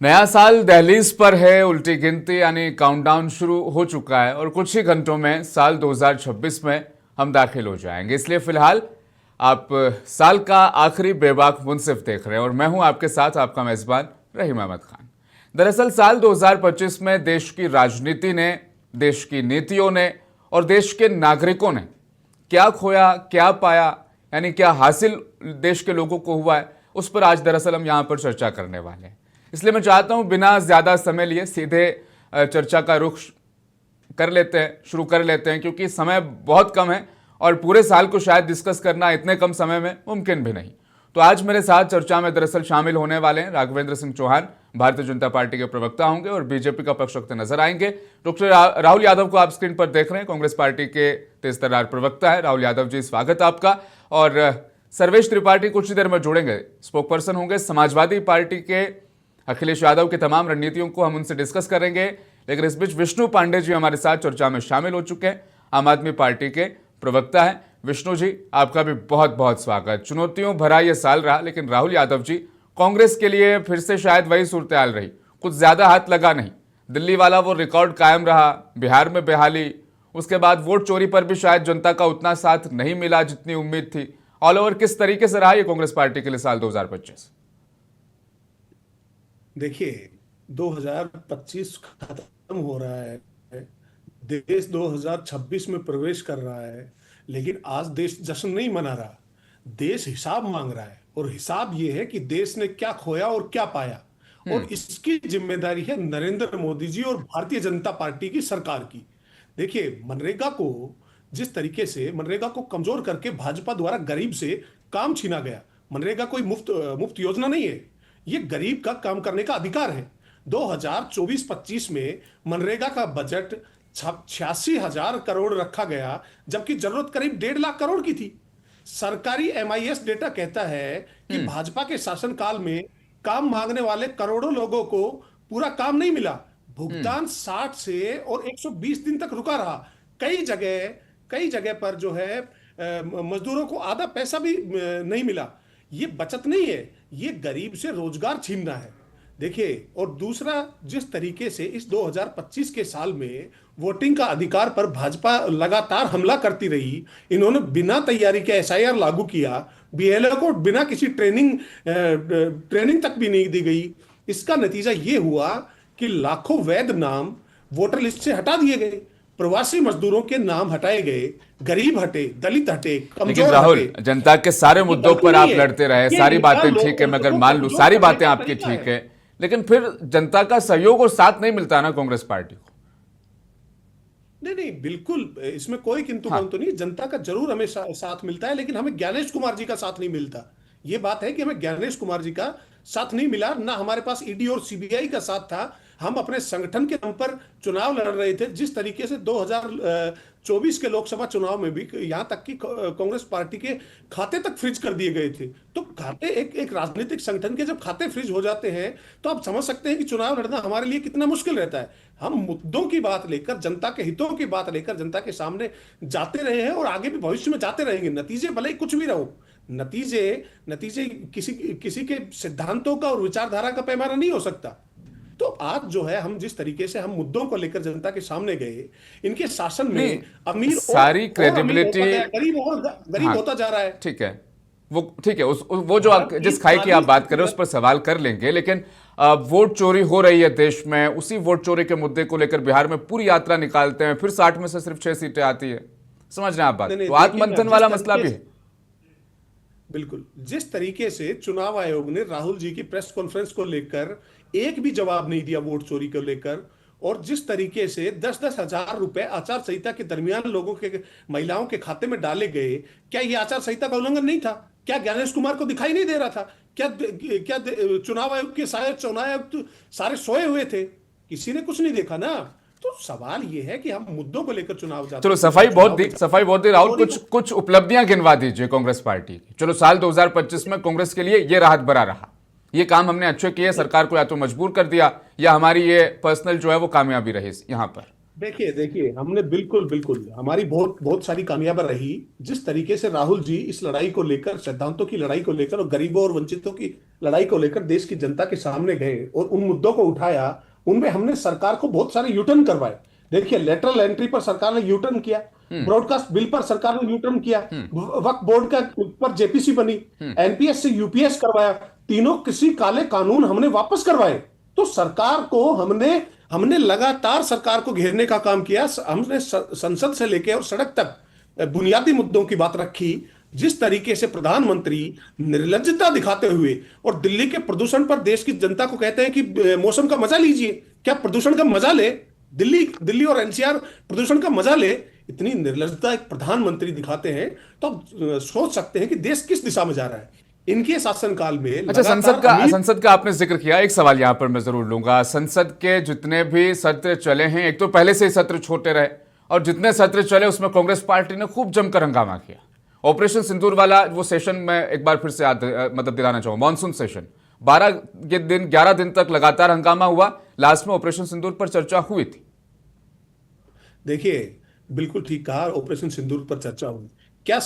नया साल दहलीज पर है। उल्टी गिनती यानी काउंटडाउन शुरू हो चुका है और कुछ ही घंटों में साल 2026 में हम दाखिल हो जाएंगे। इसलिए फिलहाल आप साल का आखिरी बेबाक मुंसिफ देख रहे हैं और मैं हूं आपके साथ आपका मेजबान रहीम अहमद खान। दरअसल साल 2025 में देश की राजनीति ने, देश की नीतियों ने और देश के नागरिकों ने क्या खोया, क्या पाया, यानी क्या हासिल देश के लोगों को हुआ है, उस पर आज दरअसल हम यहां पर चर्चा करने वाले हैं। इसलिए मैं चाहता हूं बिना ज्यादा समय लिए सीधे चर्चा का रुख शुरू कर लेते हैं, क्योंकि समय बहुत कम है और पूरे साल को शायद डिस्कस करना इतने कम समय में मुमकिन भी नहीं। तो आज मेरे साथ चर्चा में दरअसल शामिल होने वाले हैं राघवेंद्र सिंह चौहान, भारतीय जनता पार्टी के प्रवक्ता होंगे और बीजेपी का पक्ष रखते नजर आएंगे। डॉक्टर राहुल यादव को आप स्क्रीन पर देख रहे हैं, कांग्रेस पार्टी के तेज तर्रार प्रवक्ता है। राहुल यादव जी, स्वागत आपका। और सर्वेश त्रिपाठी कुछ ही देर में जुड़ेंगे, स्पोक पर्सन होंगे समाजवादी पार्टी के। अखिलेश यादव की तमाम रणनीतियों को हम उनसे डिस्कस करेंगे, लेकिन इस बीच विष्णु पांडे जी हमारे साथ चर्चा में शामिल हो चुके हैं, आम आदमी पार्टी के प्रवक्ता हैं। विष्णु जी, आपका भी बहुत बहुत स्वागत। चुनौतियों भरा यह साल रहा, लेकिन राहुल यादव जी, कांग्रेस के लिए फिर से शायद वही सूरत हाल रही, कुछ ज्यादा हाथ लगा नहीं। दिल्ली वाला वो रिकॉर्ड कायम रहा, बिहार में बहाली, उसके बाद वोट चोरी पर भी शायद जनता का उतना साथ नहीं मिला जितनी उम्मीद थी। ऑल ओवर किस तरीके से रहा ये कांग्रेस पार्टी के लिए साल 2025? देखिए, 2025 खत्म हो रहा है, देश 2026 में प्रवेश कर रहा है। लेकिन आज देश जश्न नहीं मना रहा, देश हिसाब मांग रहा है। और हिसाब ये है कि देश ने क्या खोया और क्या पाया, और इसकी जिम्मेदारी है नरेंद्र मोदी जी और भारतीय जनता पार्टी की सरकार की। देखिए, मनरेगा को जिस तरीके से मनरेगा को कमजोर करके भाजपा द्वारा गरीब से काम छीना गया। मनरेगा कोई मुफ्त योजना नहीं है, ये गरीब का काम करने का अधिकार है। 2024-25 में मनरेगा का बजट 86,000 करोड़ रखा गया, जबकि जरूरत करीब 1.5 लाख करोड़ की थी। सरकारी MIS डेटा कहता है कि भाजपा के शासनकाल में काम मांगने वाले करोड़ों लोगों को पूरा काम नहीं मिला। भुगतान 60 से और 120 दिन तक रुका रहा। कई जगह पर जो है मजदूरों को आधा पैसा भी नहीं मिला। ये बचत नहीं है, ये गरीब से रोजगार छीनना है। देखिए, और दूसरा, जिस तरीके से इस 2025 के साल में वोटिंग का अधिकार पर भाजपा लगातार हमला करती रही, इन्होंने बिना तैयारी के SIR लागू किया, BLO को बिना किसी ट्रेनिंग तक भी नहीं दी गई। इसका नतीजा ये हुआ कि लाखों वैध नाम वोटर लिस्ट से हटा दिए गए, प्रवासी मजदूरों के नाम हटाए गए, गरीब हटे, दलित हटे, लेकिन कमजोर राहुल, हटे। जनता के सारे मुद्दों पर आप लड़ते रहे, सारी बातें ठीक है, मैं अगर मान लूं सारी बातें आपकी ठीक है, लेकिन फिर जनता का सहयोग और साथ नहीं मिलता ना कांग्रेस पार्टी को। नहीं नहीं, बिल्कुल, इसमें कोई किंतु हाँ, परंतु नहीं। जनता का जरूर हमें साथ मिलता है, लेकिन हमें ज्ञानेश कुमार जी का साथ नहीं मिलता। ये बात है कि हमें ज्ञानेश कुमार जी का साथ नहीं मिला, ना हमारे पास ED और CBI का साथ था। हम अपने संगठन के दम पर चुनाव लड़ रहे थे। जिस तरीके से 2024 के लोकसभा चुनाव में भी यहां तक कि कांग्रेस पार्टी के खाते तक फ्रीज कर दिए गए थे। तो खाते, एक राजनीतिक संगठन के जब खाते फ्रीज हो जाते हैं, तो आप समझ सकते हैं कि चुनाव लड़ना हमारे लिए कितना मुश्किल रहता है। हम मुद्दों की बात लेकर, जनता के हितों की बात लेकर जनता के सामने जाते रहे हैं और आगे भी भविष्य में जाते रहेंगे। नतीजे भले ही कुछ भी रहो, नतीजे किसी के सिद्धांतों का और विचारधारा का पैमाना नहीं हो सकता। तो आज जो है, हम जिस तरीके से हम मुद्दों को लेकर जनता के सामने गए, इनके शासन में अमीर सारी और क्रेडिबिलिटी, गरीब हाँ, होता जा रहा है। ठीक है, वो ठीक है, वो जो जिस खाई की आप बात कर रहे हो उस पर सवाल कर लेंगे, लेकिन वोट चोरी हो रही है देश में। उसी वोट चोरी के मुद्दे को लेकर बिहार में पूरी यात्रा निकालते हैं, फिर 60 में से सिर्फ 6 सीटें आती है। समझ रहे हैं आप बात? तो आत्ममंथन वाला मसला भी है। बिल्कुल, जिस तरीके से चुनाव आयोग ने राहुल जी की प्रेस कॉन्फ्रेंस को लेकर एक भी जवाब नहीं दिया वोट चोरी को लेकर, और जिस तरीके से 10-10 हजार रुपए आचार संहिता के दरमियान लोगों के, महिलाओं के खाते में डाले गए, क्या यह आचार संहिता का उल्लंघन नहीं था? क्या ज्ञानेश कुमार को दिखाई नहीं दे रहा था? क्या चुनाव आयोग के चुनाव आयुक्त सारे सोए हुए थे? किसी ने कुछ नहीं देखा ना। तो सवाल यह है कि हम मुद्दों को लेकर चुनाव जाते चलो, सफाई बहुत दी राहुल। कुछ उपलब्धियां गिनवा दीजिए कांग्रेस पार्टी की। चलो, साल 2025 में कांग्रेस के लिए ये राहत भरा रहा, ये काम हमने अच्छे किए, सरकार को या तो मजबूर कर दिया या हमारी ये पर्सनल जो है वो कामयाबी रही यहां पर। देखिए देखिए, हमने बिल्कुल बिल्कुल हमारी बहुत बहुत सारी कामयाबी रही। जिस तरीके से राहुल जी इस लड़ाई को लेकर, सिद्धांतों की लड़ाई को लेकर और गरीबों और वंचितों की लड़ाई को लेकर देश की जनता के सामने गए और उन मुद्दों को उठाया, उनमें हमने सरकार को बहुत सारे यूटर्न करवाए। देखिए, लेटरल एंट्री पर सरकार ने यूटर्न किया, हम्म। ब्रॉडकास्ट बिल पर सरकार ने यूटर्न किया, हम्म। वक्फ बोर्ड का पर जेपीसी बनी, हम्म। एनपीएस से यूपीएस करवाया, तीनों किसी काले कानून हमने वापस करवाए। तो सरकार को हमने हमने लगातार सरकार को घेरने का काम किया। हमने संसद से लेकर और सड़क तक बुनियादी मुद्दों की बात रखी। जिस तरीके से प्रधानमंत्री निर्लज्जता दिखाते हुए और दिल्ली के प्रदूषण पर देश की जनता को कहते हैं कि मौसम का मजा लीजिए, क्या प्रदूषण का मजा ले? दिल्ली दिल्ली और एनसीआर प्रदूषण का मजा ले? इतनी निर्लज्जता एक प्रधानमंत्री दिखाते हैं तो आप सोच सकते हैं कि देश किस दिशा में जा रहा है। इनके शासनकाल में अच्छा, लगातार अमीर संसद का आपने जिक्र किया, एक सवाल यहां पर मैं जरूर लूंगा। संसद के जितने भी सत्र चले हैं, एक तो पहले से ही सत्र छोटे रहे, और जितने सत्र चले उसमें कांग्रेस पार्टी ने खूब जमकर हंगामा किया। ऑपरेशन सिंदूर वाला वो सेशन में एक बार फिर से याद मतलब दिलाना चाहूंगा, मानसून सेशन 11 दिन तक लगातार हंगामा हुआ, लास्ट में ऑपरेशन सिंदूर पर चर्चा हुई थी। देखिए, बिल्कुल ठीक कहा, ऑपरेशन सिंदूर पर चर्चा हुई। क्या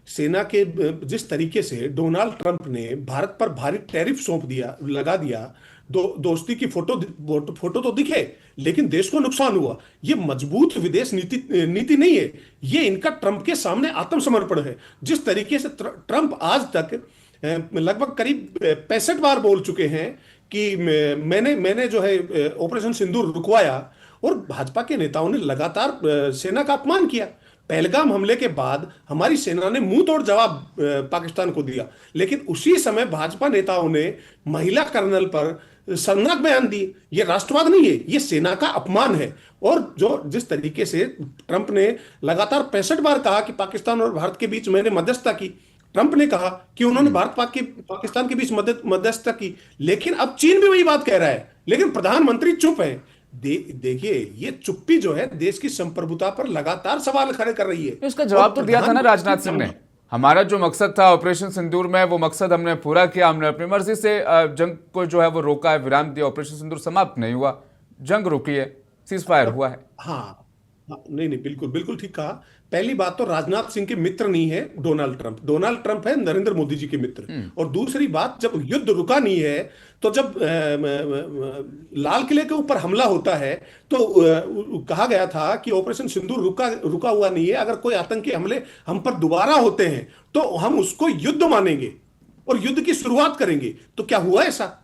सेना के जिस तरीके से डोनाल्ड ट्रंप ने भारत पर भारी टैरिफ सौंप दिया, लगा दिया, दोस्ती की फोटो तो दिखे, लेकिन देश को नुकसान हुआ। ये मजबूत विदेश नीति नहीं है, ये इनका ट्रंप के सामने आत्मसमर्पण है। जिस तरीके से ट्रंप आज तक लगभग करीब 65 बार बोल चुके हैं कि मैंने जो है ऑपरेशन सिंदूर रुकवाया, और भाजपा के नेताओं ने लगातार सेना का अपमान किया। पहलगाम हमले के बाद हमारी सेना ने मुंह तोड़ जवाब पाकिस्तान को दिया, लेकिन उसी समय भाजपा नेताओं ने महिला कर्नल पर शर्मनाक बयान दिए। ये राष्ट्रवाद नहीं है, ये सेना का अपमान है। और जो जिस तरीके से ट्रंप ने लगातार 65 बार कहा कि पाकिस्तान और भारत के बीच मैंने मध्यस्थता की, ट्रंप ने कहा कि उन्होंने पाकिस्तान के बीच मध्यस्थता की, लेकिन अब चीन भी वही बात कह रहा है, लेकिन प्रधानमंत्री चुप है। देखिए, ये चुप्पी जो है देश की संप्रभुता पर लगातार सवाल खड़े कर रही है। उसका जवाब तो दिया था ना राजनाथ सिंह ने। हमारा जो मकसद था ऑपरेशन सिंदूर में, वो मकसद हमने पूरा किया, हमने अपनी मर्जी से जंग को जो है वो रोका है, विराम दिया। ऑपरेशन सिंदूर समाप्त नहीं हुआ, जंग रुकी है, सीज फायर हुआ है। हाँ, नहीं नहीं, बिल्कुल बिल्कुल ठीक कहा। पहली बात तो राजनाथ सिंह के मित्र नहीं है डोनाल्ड ट्रंप है नरेंद्र मोदी जी के मित्र। और दूसरी बात, जब युद्ध रुका नहीं है, तो जब लाल किले के ऊपर हमला होता है तो कहा गया था कि ऑपरेशन सिंदूर रुका हुआ नहीं है, अगर कोई आतंकी हमले हम पर दोबारा होते हैं तो हम उसको युद्ध मानेंगे और युद्ध की शुरुआत करेंगे। तो क्या हुआ ऐसा?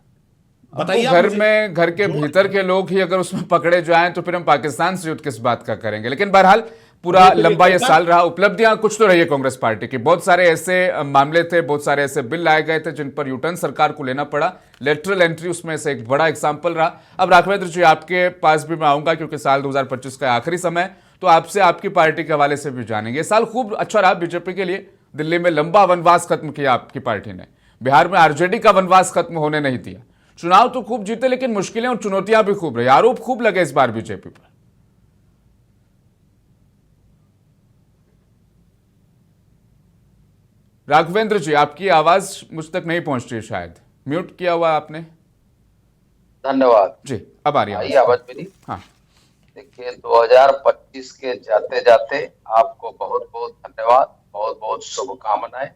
बताइए। घर के भीतर के लोग ही अगर उसमें पकड़े जाएं तो फिर हम पाकिस्तान से युद्ध किस बात का करेंगे। लेकिन बहरहाल पूरा लंबा ये साल रहा, उपलब्धियां कुछ तो रही है कांग्रेस पार्टी की। बहुत सारे ऐसे मामले थे, बहुत सारे ऐसे बिल लाए गए थे जिन पर यूटर्न सरकार को लेना पड़ा। लेटरल एंट्री उसमें से एक बड़ा एग्जाम्पल रहा। अब राघवेंद्र जी, आपके पास भी मैं आऊंगा क्योंकि साल 2025 का आखिरी समय, तो आपसे आपकी पार्टी के हवाले से भी जानेंगे। साल खूब अच्छा रहा बीजेपी के लिए। दिल्ली में लंबा वनवास खत्म किया आपकी पार्टी ने, बिहार में आरजेडी का वनवास खत्म होने नहीं दिया, चुनाव तो खूब जीते, लेकिन मुश्किलें और चुनौतियां भी खूब रही, आरोप खूब लगे इस बार बीजेपी पर। राघवेंद्र जी, आपकी आवाज मुझ तक नहीं पहुंच रही, शायद म्यूट किया हुआ आपने। धन्यवाद जी, अब आ रही है आवाज मेरी। हाँ, देखिए, 2025 के जाते जाते आपको बहुत बहुत धन्यवाद, बहुत बहुत शुभकामनाएं।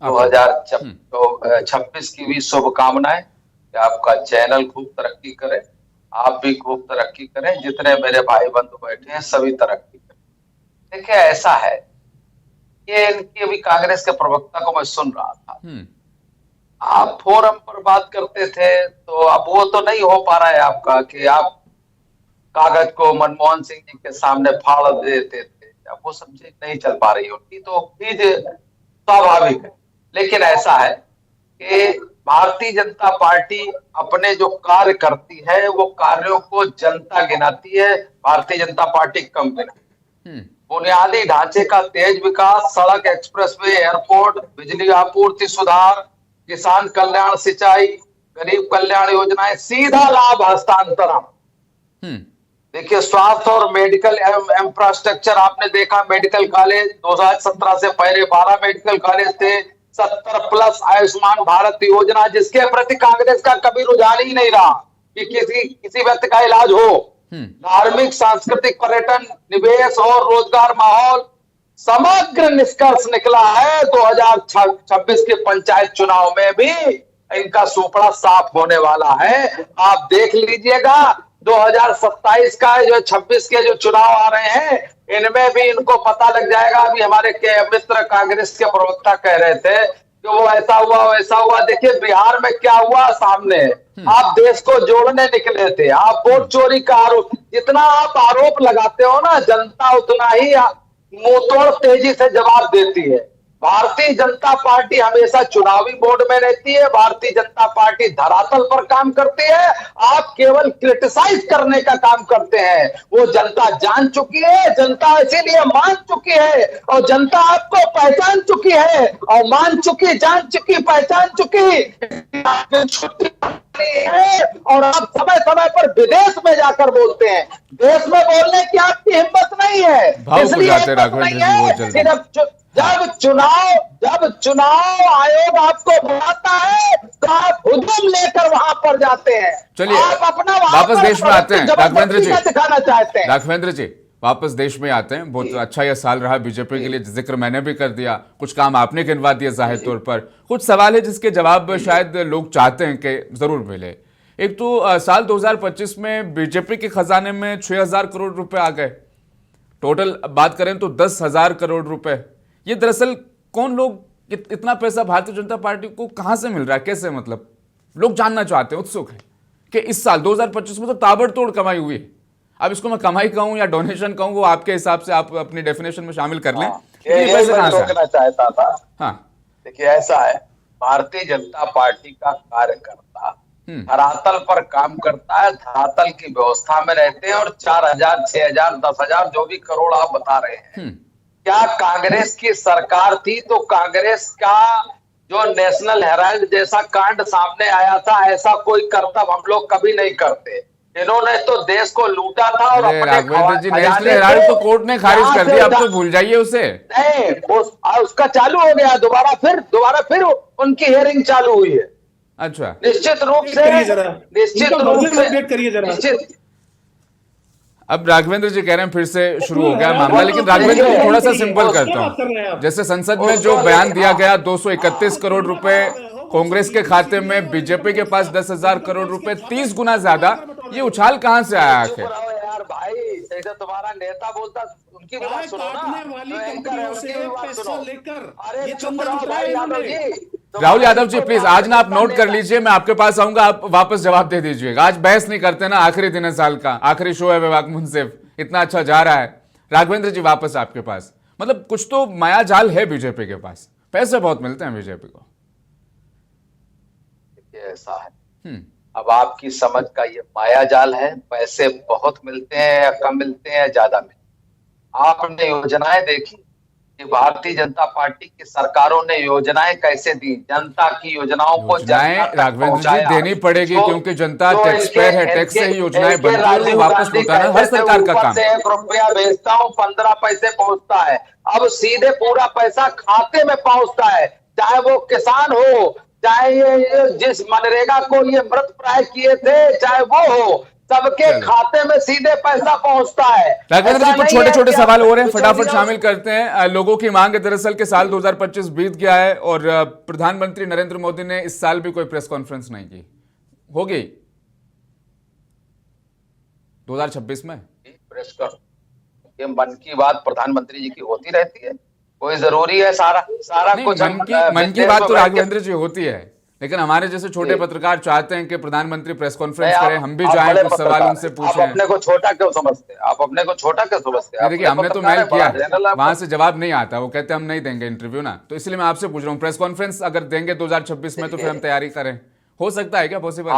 2026 की भी शुभकामनाएं कि आपका चैनल खूब तरक्की करे, आप भी खूब तरक्की करें, जितने मेरे भाई बंधु बैठे हैं सभी तरक्की करें। देखिए, ऐसा है, ये इनकी अभी कांग्रेस के प्रवक्ता को मैं सुन रहा था, आप फोरम पर बात करते थे, तो अब वो तो नहीं हो पा रहा है आपका कि आप कागज को मनमोहन सिंह जी के सामने फाड़ देते थे। अब वो सब चीज नहीं चल पा रही होती, तो चीज स्वाभाविक है। लेकिन ऐसा है कि भारतीय जनता पार्टी अपने जो कार्य करती है वो कार्यों को जनता गिनाती है, भारतीय जनता पार्टी कम गिनाती। बुनियादी ढांचे का तेज विकास, सड़क, एक्सप्रेसवे, एयरपोर्ट, बिजली आपूर्ति सुधार, किसान कल्याण, सिंचाई, गरीब कल्याण योजनाएं, सीधा लाभ हस्तांतरण। देखिए, स्वास्थ्य और मेडिकल इंफ्रास्ट्रक्चर आपने देखा, मेडिकल कॉलेज 2017 से पहले 12 मेडिकल कॉलेज थे, 70+ आयुष्मान भारत योजना, जिसके प्रति कांग्रेस का कभी रुझान ही नहीं रहा कि किसी व्यक्ति का इलाज हो। धार्मिक, सांस्कृतिक, पर्यटन, निवेश और रोजगार माहौल समग्र निष्कर्ष निकला है। 2026 के पंचायत चुनाव में भी इनका सुपड़ा साफ होने वाला है। आप देख लीजिएगा 2027 का जो 26 के जो चुनाव आ रहे हैं, इनमें भी इनको पता लग जाएगा। अभी हमारे के मित्र कांग्रेस के प्रवक्ता कह रहे थे कि वो ऐसा हुआ वैसा हुआ। देखिए बिहार में क्या हुआ सामने, आप देश को जोड़ने निकले थे, आप वोट चोरी का आरोप, जितना आप आरोप लगाते हो ना, जनता उतना ही मुंहतोड़ तेजी से जवाब देती है। भारतीय जनता पार्टी हमेशा चुनावी मोड में रहती है। भारतीय जनता पार्टी धरातल पर काम करती है। आप केवल क्रिटिसाइज करने का काम करते हैं। वो जनता जान चुकी है, जनता इसीलिए मान चुकी है, और जनता आपको पहचान चुकी है, और मान चुकी, जान चुकी, पहचान चुकी है। और आप समय समय पर विदेश में जाकर बोलते हैं, देश में बोलने की आपकी हिम्मत नहीं है। इसलिए हिम्मत नहीं है। जब चुनाव आयोग आपको बुलाता है तो आप हुजूम लेकर वहां पर जाते हैं। चलिए आप अपना वापस देश में आते हैं। राघवेंद्र जी दिखाना चाहते हैं। राघवेंद्र जी वापस देश में आते हैं। बहुत अच्छा यह साल रहा बीजेपी के लिए, जिक्र मैंने भी कर दिया, कुछ काम आपने गिनवा दिया जाहिर तौर पर। कुछ सवाल है जिसके जवाब शायद लोग चाहते हैं कि जरूर मिले। एक तो साल 2025 में बीजेपी के खजाने में 6,000 करोड़ रुपए आ गए। टोटल बात करें तो 10,000 करोड़ रुपए। ये दरअसल कौन लोग, इतना पैसा भारतीय जनता पार्टी को कहां से मिल रहा है, कैसे, मतलब लोग जानना चाहते हैं, उत्सुक है कि इस साल 2025 में तो ताबड़तोड़ कमाई हुई है। अब इसको मैं कमाई कहूं या डोनेशन कहूं, वो आपके हिसाब से आप अपनी डेफिनेशन में शामिल कर लें। ये मैं रोकना चाहता था। हाँ देखिए ऐसा है, भारतीय जनता पार्टी का कार्यकर्ता धरातल पर काम करता है, धरातल की व्यवस्था में रहते हैं, और 4,000, 6,000, 10,000 जो भी करोड़ आप बता रहे हैं, क्या कांग्रेस की सरकार थी तो कांग्रेस का जो नेशनल हेराल्ड जैसा कांड सामने आया था, ऐसा कोई करतब हम लोग कभी नहीं करते। इन्होंने तो देश को लूटा था और राघवेंद्र जी, नेशनल हेराल्ड तो कोर्ट ने खारिज कर दिया, अब तो भूल जाइए उसे। नहीं, उसका चालू हो गया, दोबारा फिर उनकी हियरिंग चालू हुई है। अच्छा, निश्चित रूप से अब राघवेंद्र जी कह रहे हैं फिर से शुरू हो गया मामला, लेकिन राघवेंद्र जी थोड़ा सा सिंपल करता हूं। जैसे संसद में जो बयान दिया गया 231 करोड़ रुपए कांग्रेस के खाते में, बीजेपी के पास 10,000 करोड़ रुपए, 30 गुना ज्यादा। ये उछाल कहां से आया आखिर? यार भाई, तुम्हारा नेता बोलता, उनकी भी बात सुनो ना। राहुल यादव जी प्लीज आज ना आप नोट कर लीजिए, मैं आपके पास आऊंगा, आप वापस जवाब दे दीजिएगा। आज बहस नहीं करते ना, आखिरी दिन है साल का, आखिरी शो है विभाग मुंसिफ, इतना अच्छा जा रहा है। राघवेंद्र जी वापस आपके पास, मतलब कुछ तो माया जाल है बीजेपी के पास, पैसे बहुत मिलते हैं बीजेपी को। ऐसा है, अब आपकी समझ का ये माया जाल है। पैसे बहुत मिलते हैं या कम मिलते हैं या ज्यादा मिलते हैं? आपने योजनाएं देखी कि भारतीय जनता पार्टी की सरकारों ने योजनाएं कैसे दी? जनता की योजनाओं को राघवेंद्र जी देनी पड़ेगी, क्योंकि जनता टैक्स पेयर है, टैक्स से ही योजनाएं बनती है, वापस लौटाना हर सरकार का काम। 1 रुपया भेजता हूँ, 15 पैसे पहुंचता है। अब सीधे पूरा पैसा खाते में पहुंचता है, चाहे वो किसान हो, चाहे ये जिस मनरेगा को ये मृत प्राय किए थे, चाहे वो हो, सबके खाते में सीधे पैसा पहुंचता है। राघवेंद्र जी कुछ छोटे छोटे सवाल हो रहे हैं, फटाफट शामिल करते हैं। लोगों की मांग है दरअसल कि साल 2025 बीत गया है और प्रधानमंत्री नरेंद्र मोदी ने इस साल भी कोई प्रेस कॉन्फ्रेंस नहीं की, होगी 2026 में प्रेस ये मन की बात प्रधानमंत्री जी की होती रहती है, कोई जरूरी है सारा कुछ मन की बात तो राघवेंद्र जी होती है, लेकिन हमारे जैसे छोटे पत्रकार चाहते हैं कि प्रधानमंत्री प्रेस कॉन्फ्रेंस करें, हम भी जाएं, कुछ सवाल उनसे पूछें। आप अपने को छोटा क्यों समझते हैं? आप अपने को छोटा क्यों समझते हैं? देखिए हमने तो मेल किया, वहां से जवाब नहीं आता, वो कहते हैं हम नहीं देंगे इंटरव्यू ना, तो इसलिए मैं आपसे पूछ रहा हूँ प्रेस कॉन्फ्रेंस अगर देंगे 2026 में तो फिर हम तैयारी करें, हो सकता है क्या पॉसिबल?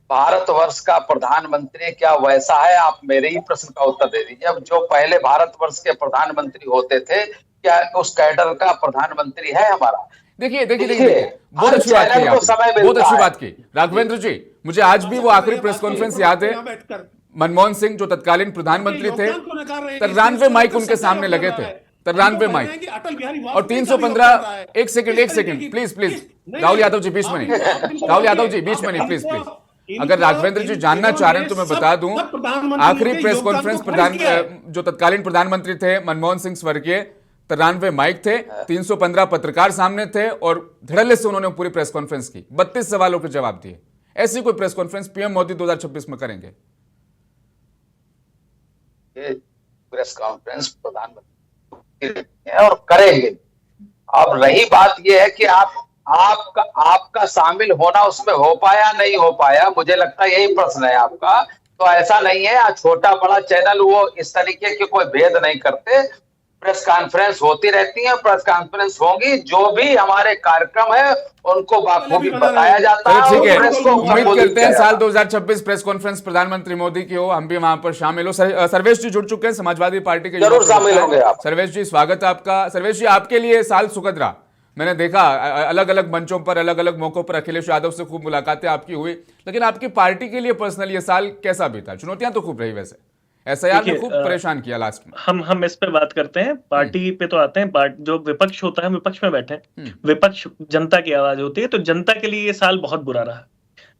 भारतवर्ष का प्रधानमंत्री क्या वैसा है? आप मेरे ही प्रश्न का उत्तर दे दीजिए। अब जो पहले भारतवर्ष के प्रधानमंत्री होते थे, क्या उस कैडर का प्रधानमंत्री है हमारा? देखिए बहुत अच्छी बात की, बहुत अच्छी बात की राघवेंद्र जी। मुझे आज भी वो आखिरी प्रेस कॉन्फ्रेंस याद है, मनमोहन सिंह जो तत्कालीन प्रधानमंत्री थे, 93 माइक उनके सामने लगे थे, 93 माइक और 315। एक सेकंड प्लीज राहुल यादव जी बीच में नहीं, राहुल यादव जी बीच में नहीं, प्लीज अगर राघवेंद्र जी जानना चाह रहे हैं तो मैं बता दूं, आखिरी प्रेस कॉन्फ्रेंस जो तत्कालीन प्रधानमंत्री थे मनमोहन सिंह स्वर्गीय, 93 माइक थे, 315 पत्रकार सामने थे और धड़ल्ले से उन्होंने पूरी प्रेस कॉन्फ्रेंस की, 32 सवालों के जवाब दिए। ऐसी कोई प्रेस कॉन्फ्रेंस पीएम मोदी 2026 में करेंगे? ये प्रेस कॉन्फ्रेंस प्रधानमंत्री और करेंगे। अब रही बात यह है कि आपका शामिल होना उसमें हो पाया नहीं हो पाया, मुझे लगता है यही प्रश्न है आपका। तो ऐसा नहीं है, छोटा बड़ा चैनल वो इस तरीके के कोई भेद नहीं करते। प्रेस कॉन्फ्रेंस होती रहती है, प्रेस कॉन्फ्रेंस होगी, जो भी हमारे कार्यक्रम है उनको बाखूबी बताया जाता है। ठीक है, प्रेस को उम्मीद करते हैं साल 2026 प्रेस कॉन्फ्रेंस प्रधानमंत्री मोदी की हो, हम भी वहां पर शामिल हो। सर्वेश जी जुड़ चुके हैं, समाजवादी पार्टी के, जरूर शामिल होंगे आप। सर्वेश जी स्वागत है आपका। सर्वेश जी, आपके लिए साल सुखद रहा। मैंने देखा अलग अलग मंचों पर, अलग अलग मौकों पर अखिलेश यादव से खूब मुलाकातें आपकी हुई, लेकिन आपकी पार्टी के लिए पर्सनली ये साल कैसा बीता? चुनौतियां तो खूब रही, वैसे एसआईआर ने खूब परेशान किया लास्ट में। हम इस पे बात करते हैं, पार्टी पे तो आते हैं। जो विपक्ष होता है, विपक्ष में बैठे हैं, विपक्ष जनता की आवाज होती है। तो जनता के लिए ये साल बहुत बुरा रहा।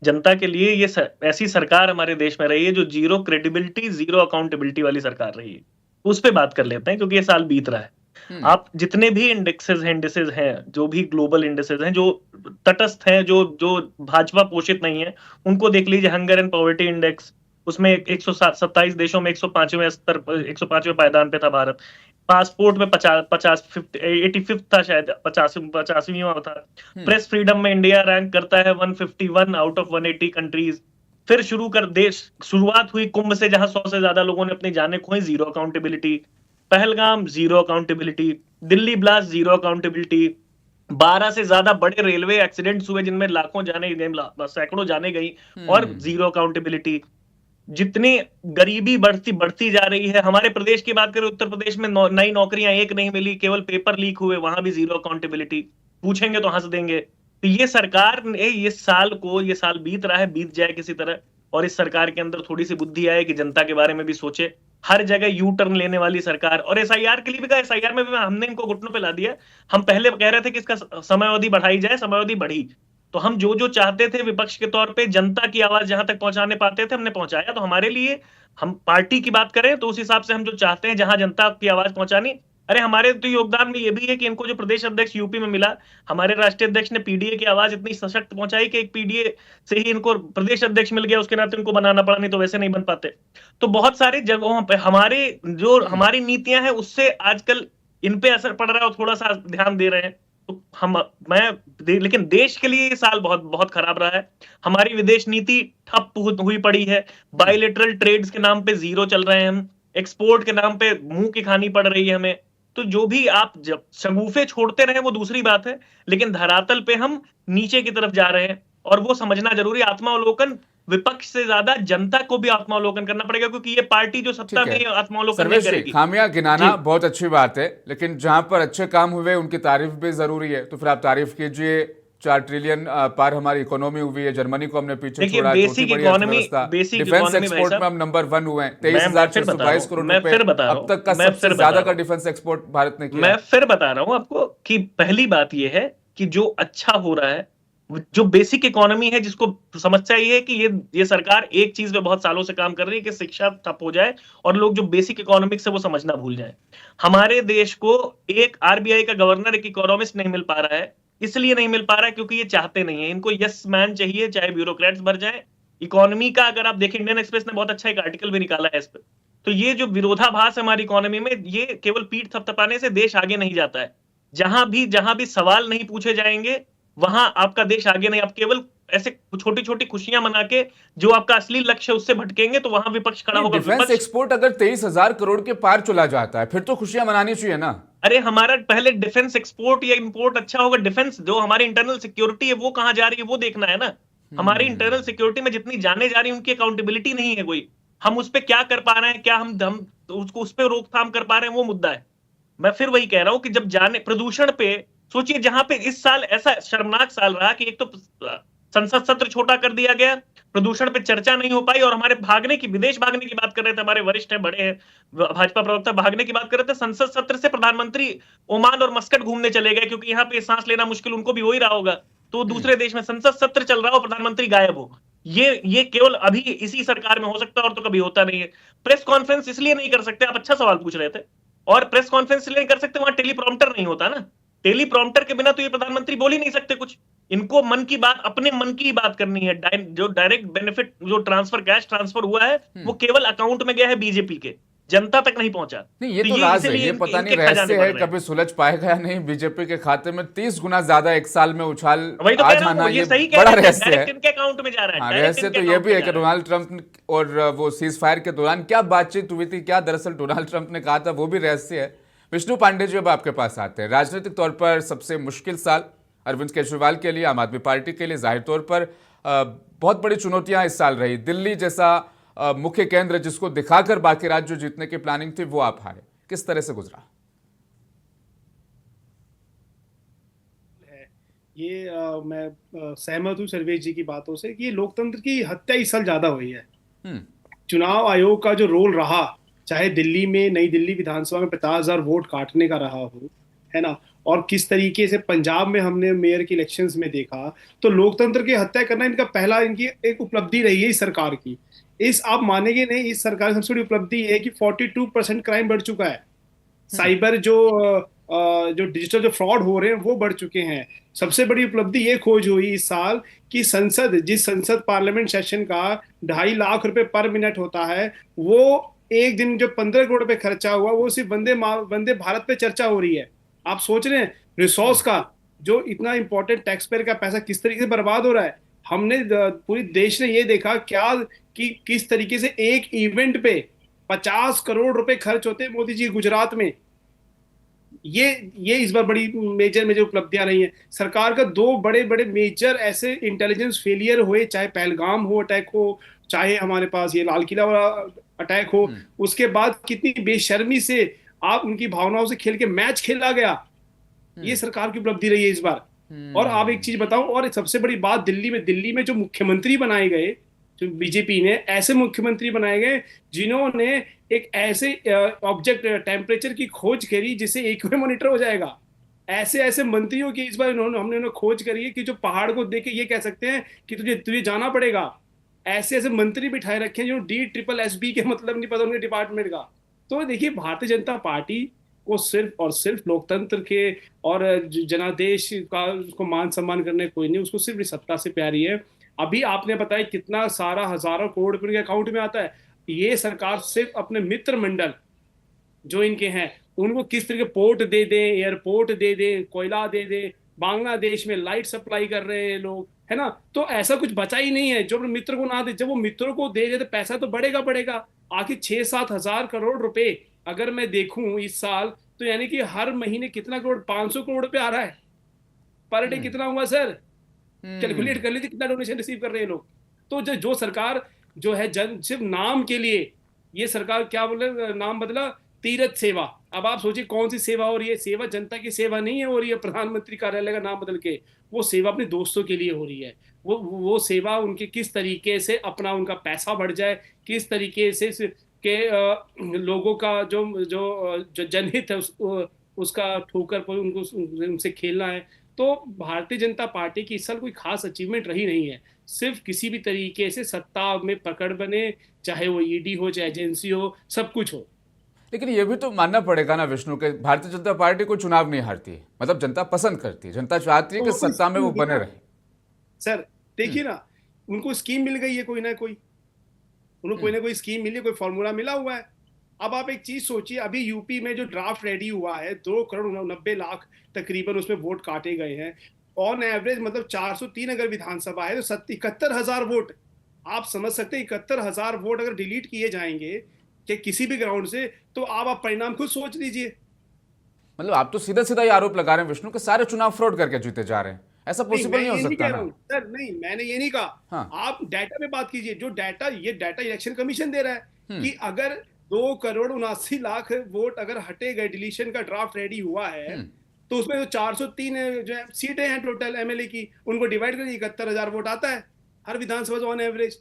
जनता के लिए ये ऐसी सरकार हमारे देश में रही है जो जीरो क्रेडिबिलिटी, जीरो अकाउंटेबिलिटी वाली सरकार रही है। उस पे बात कर लेते हैं, क्योंकि ये साल बीत रहा है। आप जितने भी इंडेक्सेस हैं, जो भी ग्लोबल इंडेक्सेस हैं, जो तटस्थ हैं, जो भाजपा पोषित नहीं है, उनको देख लीजिए। हंगर एंड पॉवर्टी इंडेक्स, उसमें 127 देशों में 105वें स्तर, 105वें पायदान पे था भारत। पासपोर्ट में 85 था शायद, 85वां था। प्रेस फ्रीडम में इंडिया रैंक करता है 151 आउट ऑफ 180 कंट्रीज। फिर शुरुआत हुई कुंभ से, जहां 100 से ज्यादा लोगों ने अपनी जानें खोई, zero accountability. Pahalgam, zero accountability. Delhi blast, zero accountability. 12 से ज्यादा बड़े रेलवे एक्सीडेंट्स हुए जिनमें लाखों जाने गई, सैकड़ों जाने गई, और जीरो अकाउंटेबिलिटी। जितनी गरीबी बढ़ती जा रही है। हमारे प्रदेश की बात करें, उत्तर प्रदेश में नई नौकरियां एक नहीं मिली, केवल पेपर लीक हुए, वहां भी जीरो अकाउंटेबिलिटी। पूछेंगे तो हंस देंगे। तो ये सरकार ने ये साल बीत रहा है, बीत जाए किसी तरह, और इस सरकार के अंदर थोड़ी सी बुद्धि आए कि जनता के बारे में भी सोचे। हर जगह यू टर्न लेने वाली सरकार। और एसआईआर के लिए भी कहा, एसआईआर में भी हमने इनको घुटनों पे ला दिया। हम पहले कह रहे थे कि इसका समयावधि बढ़ाई जाए, समयावधि बढ़ी। तो हम जो चाहते थे विपक्ष के तौर पे, जनता की आवाज जहां तक पहुंचाने पाते थे, हमने पहुंचाया। तो हमारे लिए, हम पार्टी की बात करें तो उस हिसाब से हम जो चाहते हैं, जहां जनता की आवाज पहुंचानी, अरे हमारे तो योगदान में ये भी है कि इनको जो प्रदेश अध्यक्ष यूपी में मिला, हमारे राष्ट्रीय अध्यक्ष ने पीडीए की आवाज इतनी सशक्त पहुंचाई कि एक पीडीए से ही इनको प्रदेश अध्यक्ष मिल गया। उसके नाते इनको बनाना पड़ा, नहीं तो वैसे नहीं बन पाते। तो बहुत सारे जगहों पे हमारी नीतियां हैं, उससे आजकल इन पे असर पड़ रहा है और थोड़ा सा ध्यान दे रहे हैं। लेकिन देश के लिए ये साल बहुत बहुत खराब रहा है। हमारी विदेश नीति ठप हुई पड़ी है। बायलेटरल ट्रेड्स के नाम पे जीरो चल रहे हैं हम। एक्सपोर्ट के नाम पे मुंह की खानी पड़ रही है हमें। तो जो भी आप जब शगुफे छोड़ते रहे वो दूसरी बात है, लेकिन धरातल पे हम नीचे की तरफ जा रहे हैं, और वो समझना जरूरी। आत्मावलोकन विपक्ष से ज्यादा जनता को भी आत्मावलोकन करना पड़ेगा, क्योंकि ये पार्टी जो सत्ता में आत्मावलोकन नहीं करेगी। खामियां गिनाना बहुत अच्छी बात है, लेकिन जहां पर अच्छे काम हुए उनकी तारीफ भी जरूरी है। तो फिर आप तारीफ कीजिए। 4 ट्रिलियन पार हमारी इकोनॉमी हुई है। जर्मनी को हमने पीछे छोड़ा। बेसिक इकोनॉमी, डिफेंस एक्सपोर्ट में हम नंबर 1 हुए हैं। 23,622 करोड़ रुपए अब तक का सबसे ज्यादा का डिफेंस एक्सपोर्ट भारत ने किया। मैं फिर बता रहा हूं आपको कि पहली बात यह है कि जो अच्छा हो रहा है, जो बेसिक इकोनॉमी है, जिसको समस्या ये है कि ये सरकार एक चीज पे बहुत सालों से काम कर रही है कि शिक्षा ठप हो जाए और लोग जो बेसिक इकोनॉमिक्स है वो समझना भूल जाए। हमारे देश को एक आरबीआई का गवर्नर, एक इकोनॉमिस्ट नहीं मिल पा रहा है। इसलिए नहीं मिल पा रहा है क्योंकि ये चाहते नहीं है। इनको यस मैन चाहिए, चाहे ब्यूरोक्रेट्स भर जाए। इकोनॉमी का अगर आप देखें, इंडियन एक्सप्रेस ने बहुत अच्छा एक आर्टिकल भी निकाला है इस पर। तो ये जो विरोधाभास है हमारी इकोनॉमी में, ये केवल पीठ थपथपाने से देश आगे नहीं जाता है। जहां भी सवाल नहीं पूछे जाएंगे वहां आपका देश आगे नहीं। आप केवल ऐसे छोटी छोटी खुशियां मना के जो आपका असली लक्ष्य उससे भटकेंगे तो वहां विपक्ष खड़ा होगा। डिफेंस एक्सपोर्ट अगर 23,000 करोड़ के पार चला जाता है, फिर तो खुशियां मनानी चाहिए ना। अरे हमारा पहले डिफेंस एक्सपोर्ट या इंपोर्ट अच्छा होगा। डिफेंस जो हमारी इंटरनल सिक्योरिटी है वो कहां जा रही है वो देखना है ना। हमारी इंटरनल सिक्योरिटी में जितनी जाने जा रही है उनकी अकाउंटेबिलिटी नहीं है कोई। हम उस पर क्या कर पा रहे हैं, क्या हम उसको उस पर रोकथाम कर पा रहे हैं, वो मुद्दा है। मैं फिर वही कह रहा हूं कि जब जाने प्रदूषण पे सोचिए, जहां पे इस साल ऐसा शर्मनाक साल रहा कि एक तो संसद सत्र छोटा कर दिया गया, प्रदूषण पे चर्चा नहीं हो पाई, और हमारे विदेश भागने की बात कर रहे थे, हमारे वरिष्ठ है, बड़े हैं भाजपा प्रवक्ता, भागने की बात कर रहे थे। संसद सत्र से प्रधानमंत्री ओमान और मस्कट घूमने चले गए, क्योंकि यहाँ पे सांस लेना मुश्किल उनको भी हो ही रहा होगा। तो दूसरे देश में संसद सत्र चल रहा हो, प्रधानमंत्री गायब हो। ये केवल अभी इसी सरकार में हो सकता है और तो कभी होता नहीं है। प्रेस कॉन्फ्रेंस इसलिए नहीं कर सकते, आप अच्छा सवाल पूछ रहे थे, और प्रेस कॉन्फ्रेंस इसलिए नहीं कर सकते, वहां टेलीप्रॉम्प्टर नहीं होता ना। टेलीप्रॉम्प्टर के बिना तो ये प्रधानमंत्री बोल ही नहीं सकते कुछ। इनको मन की बात, अपने मन की बात करनी है। जो डायरेक्ट बेनिफिट, जो ट्रांसफर, कैश ट्रांसफर हुआ है, वो केवल अकाउंट में गया है बीजेपी के, जनता तक नहीं पहुंचा। नहीं, ये तो राज है, ये पता नहीं रहस्य है, कभी सुलझ पाएगा या नहीं। बीजेपी के खाते में 30 गुना ज्यादा एक साल में उछाल वही तो आ कह रहा जाना, हूं, ये सही बड़ा रहस्य है। इनके अकाउंट में जा रहा है। हाँ, डायरेक्ट रहस्य इनके तो ये अकाउंट भी में है जा कि रहा है। डोनाल्ड ट्रंप और वो सीज फायर के दौरान क्या बातचीत हुई थी, क्या दरअसल डोनाल्ड ट्रंप ने कहा था, वो भी रहस्य है। विष्णु पांडे जी, अब आपके पास आते हैं। राजनीतिक तौर पर सबसे मुश्किल साल अरविंद केजरीवाल के लिए, आम आदमी पार्टी के लिए जाहिर तौर पर बहुत बड़ी चुनौतियां इस साल रही। दिल्ली जैसा मुख्य केंद्र जिसको दिखाकर बाकी राज्य जीतने की प्लानिंग थी, वो आप हारे। किस तरह से गुजरा? ये मैं सहमत हूँ सर्वेश जी की बातों से कि ये लोकतंत्र की हत्या इस साल ज्यादा हुई है। चुनाव आयोग का जो रोल रहा, चाहे दिल्ली में, नई दिल्ली विधानसभा में 50,000 वोट काटने का रहा हो, है ना, और किस तरीके से पंजाब में हमने मेयर के इलेक्शंस में देखा, तो लोकतंत्र की हत्या करना इनका पहला, इनकी एक उपलब्धि रही है इस सरकार की। इस, आप मानेंगे नहीं, इस सरकार की सबसे बड़ी उपलब्धि है कि 42% क्राइम बढ़ चुका है। साइबर जो डिजिटल जो फ्रॉड हो रहे हैं वो बढ़ चुके हैं। सबसे बड़ी उपलब्धि ये खोज हुई इस साल कि जिस संसद पार्लियामेंट सेशन का 2.5 लाख रुपए पर मिनट होता है, वो एक दिन जो 15 करोड़ रुपए खर्चा हुआ, वो सिर्फ वंदे भारत पे चर्चा हो रही है। आप सोच रहे हैं रिसोर्स का, जो इतना इंपॉर्टेंट टैक्स पेयर का पैसा किस तरीके से बर्बाद हो रहा है। हमने पूरी देश ने ये देखा क्या कि किस तरीके से एक इवेंट पे 50 करोड़ रुपए खर्च होते हैं मोदी जी गुजरात में। ये इस बार बड़ी मेजर उपलब्धियां रही हैं। सरकार का 2 बड़े बड़े मेजर ऐसे इंटेलिजेंस फेलियर हुए, चाहे पहलगाम हो अटैक हो, चाहे हमारे पास ये लाल किला वाला अटैक हो। उसके बाद कितनी बेशर्मी से आप उनकी भावनाओं से खेल के मैच खेला गया, ये सरकार की उपलब्धि रही है इस बार। और आप एक चीज बताऊं, और सबसे बड़ी बात, दिल्ली में जो मुख्यमंत्री बनाए गए, जो बीजेपी ने ऐसे मुख्यमंत्री बनाए गए जिन्होंने एक ऐसे ऑब्जेक्ट टेम्परेचर की खोज करी जिससे एक्वे मॉनिटर हो जाएगा। ऐसे मंत्रियों की इस बार हमने खोज करी है कि जो पहाड़ को देख के ये कह सकते हैं कि तुझे जाना पड़ेगा। ऐसे मंत्री बिठाए रखे हैं जो DSSB के मतलब नहीं पता उनके डिपार्टमेंट का। तो देखिए, भारतीय जनता पार्टी को सिर्फ और सिर्फ लोकतंत्र के और जनादेश का उसको मान सम्मान करने कोई नहीं, उसको सिर्फ सत्ता से प्यारी है। अभी आपने बताया कितना सारा हजारों करोड़ रुपए के अकाउंट में आता है। ये सरकार सिर्फ अपने मित्र मंडल जो इनके हैं उनको किस तरह के पोर्ट दे दे, एयरपोर्ट दे दे, कोयला दे दे, बांग्लादेश में लाइट सप्लाई कर रहे हैं लोग, है ना। तो ऐसा कुछ बचा ही नहीं है जो अपने मित्र को ना दे। जब वो मित्रों को दे तो पैसा तो बढ़ेगा। आखिर 6-7 हजार करोड़ रुपए अगर मैं देखूं इस साल, तो यानी कि हर महीने कितना करोड़, 500 करोड़ रुपए आ रहा है पर डे। कितना हुआ सर, कैलकुलेट कर लीजिए कितना डोनेशन रिसीव कर रहे हैं लोग। तो जो सरकार जो है सिर्फ नाम के लिए, ये सरकार क्या बोले, नाम बदला, तीरथ सेवा। अब आप सोचिए कौन सी सेवा हो रही है। सेवा जनता की सेवा नहीं है हो रही है प्रधानमंत्री कार्यालय का नाम बदल के, वो सेवा अपने दोस्तों के लिए हो रही है। वो सेवा उनके किस तरीके से अपना उनका पैसा बढ़ जाए, किस तरीके से के लोगों का जो जनहित है उसका ठोकर पर उनसे खेलना है। तो भारतीय जनता पार्टी की इस साल कोई खास अचीवमेंट रही नहीं है। सिर्फ किसी भी तरीके से सत्ता में पकड़ बने, चाहे वो ईडी हो, चाहे एजेंसी हो, सब कुछ हो। लेकिन ये भी तो मानना पड़ेगा ना विष्णु के भारतीय जनता पार्टी को चुनाव नहीं हारती है, मतलब जनता पसंद करती है, जनता चाहती है कि सत्ता में वो बने रहे। सर देखिए ना, उनको स्कीम मिल गई है, कोई ना कोई स्कीम मिली, कोई फॉर्मूला मिला हुआ है। अब आप एक चीज सोचिए, अभी यूपी में जो ड्राफ्ट रेडी हुआ है, 2 करोड़ 90 लाख तकरीबन उसमें वोट काटे गए हैं। ऑन एवरेज मतलब 403 अगर विधानसभा है तो 71,000 वोट। आप समझ सकते हैं 71,000 वोट अगर डिलीट किए जाएंगे कि किसी भी ग्राउंड से, तो आप परिणाम खुद सोच लीजिए। मतलब आप तो सीधा सीधा ये आरोप लगा रहे हैं विष्णु के सारे चुनाव फ्रॉड करके जीते जा रहे हैं। ऐसा पॉसिबल नहीं हो सकता ना सर। नहीं, मैंने ये नहीं कहा। हाँ। आप डाटा पे बात कीजिए, जो डाटा इलेक्शन कमीशन दे रहा है कि अगर 2 करोड़ 79 लाख वोट अगर हटे गए, डिलीशन का ड्राफ्ट रेडी हुआ है, तो उसमें जो 403 जो सीटें हैं टोटल एमएलए की, उनको डिवाइड करिए, 71,000 वोट आता है हर विधानसभा ऑन एवरेज।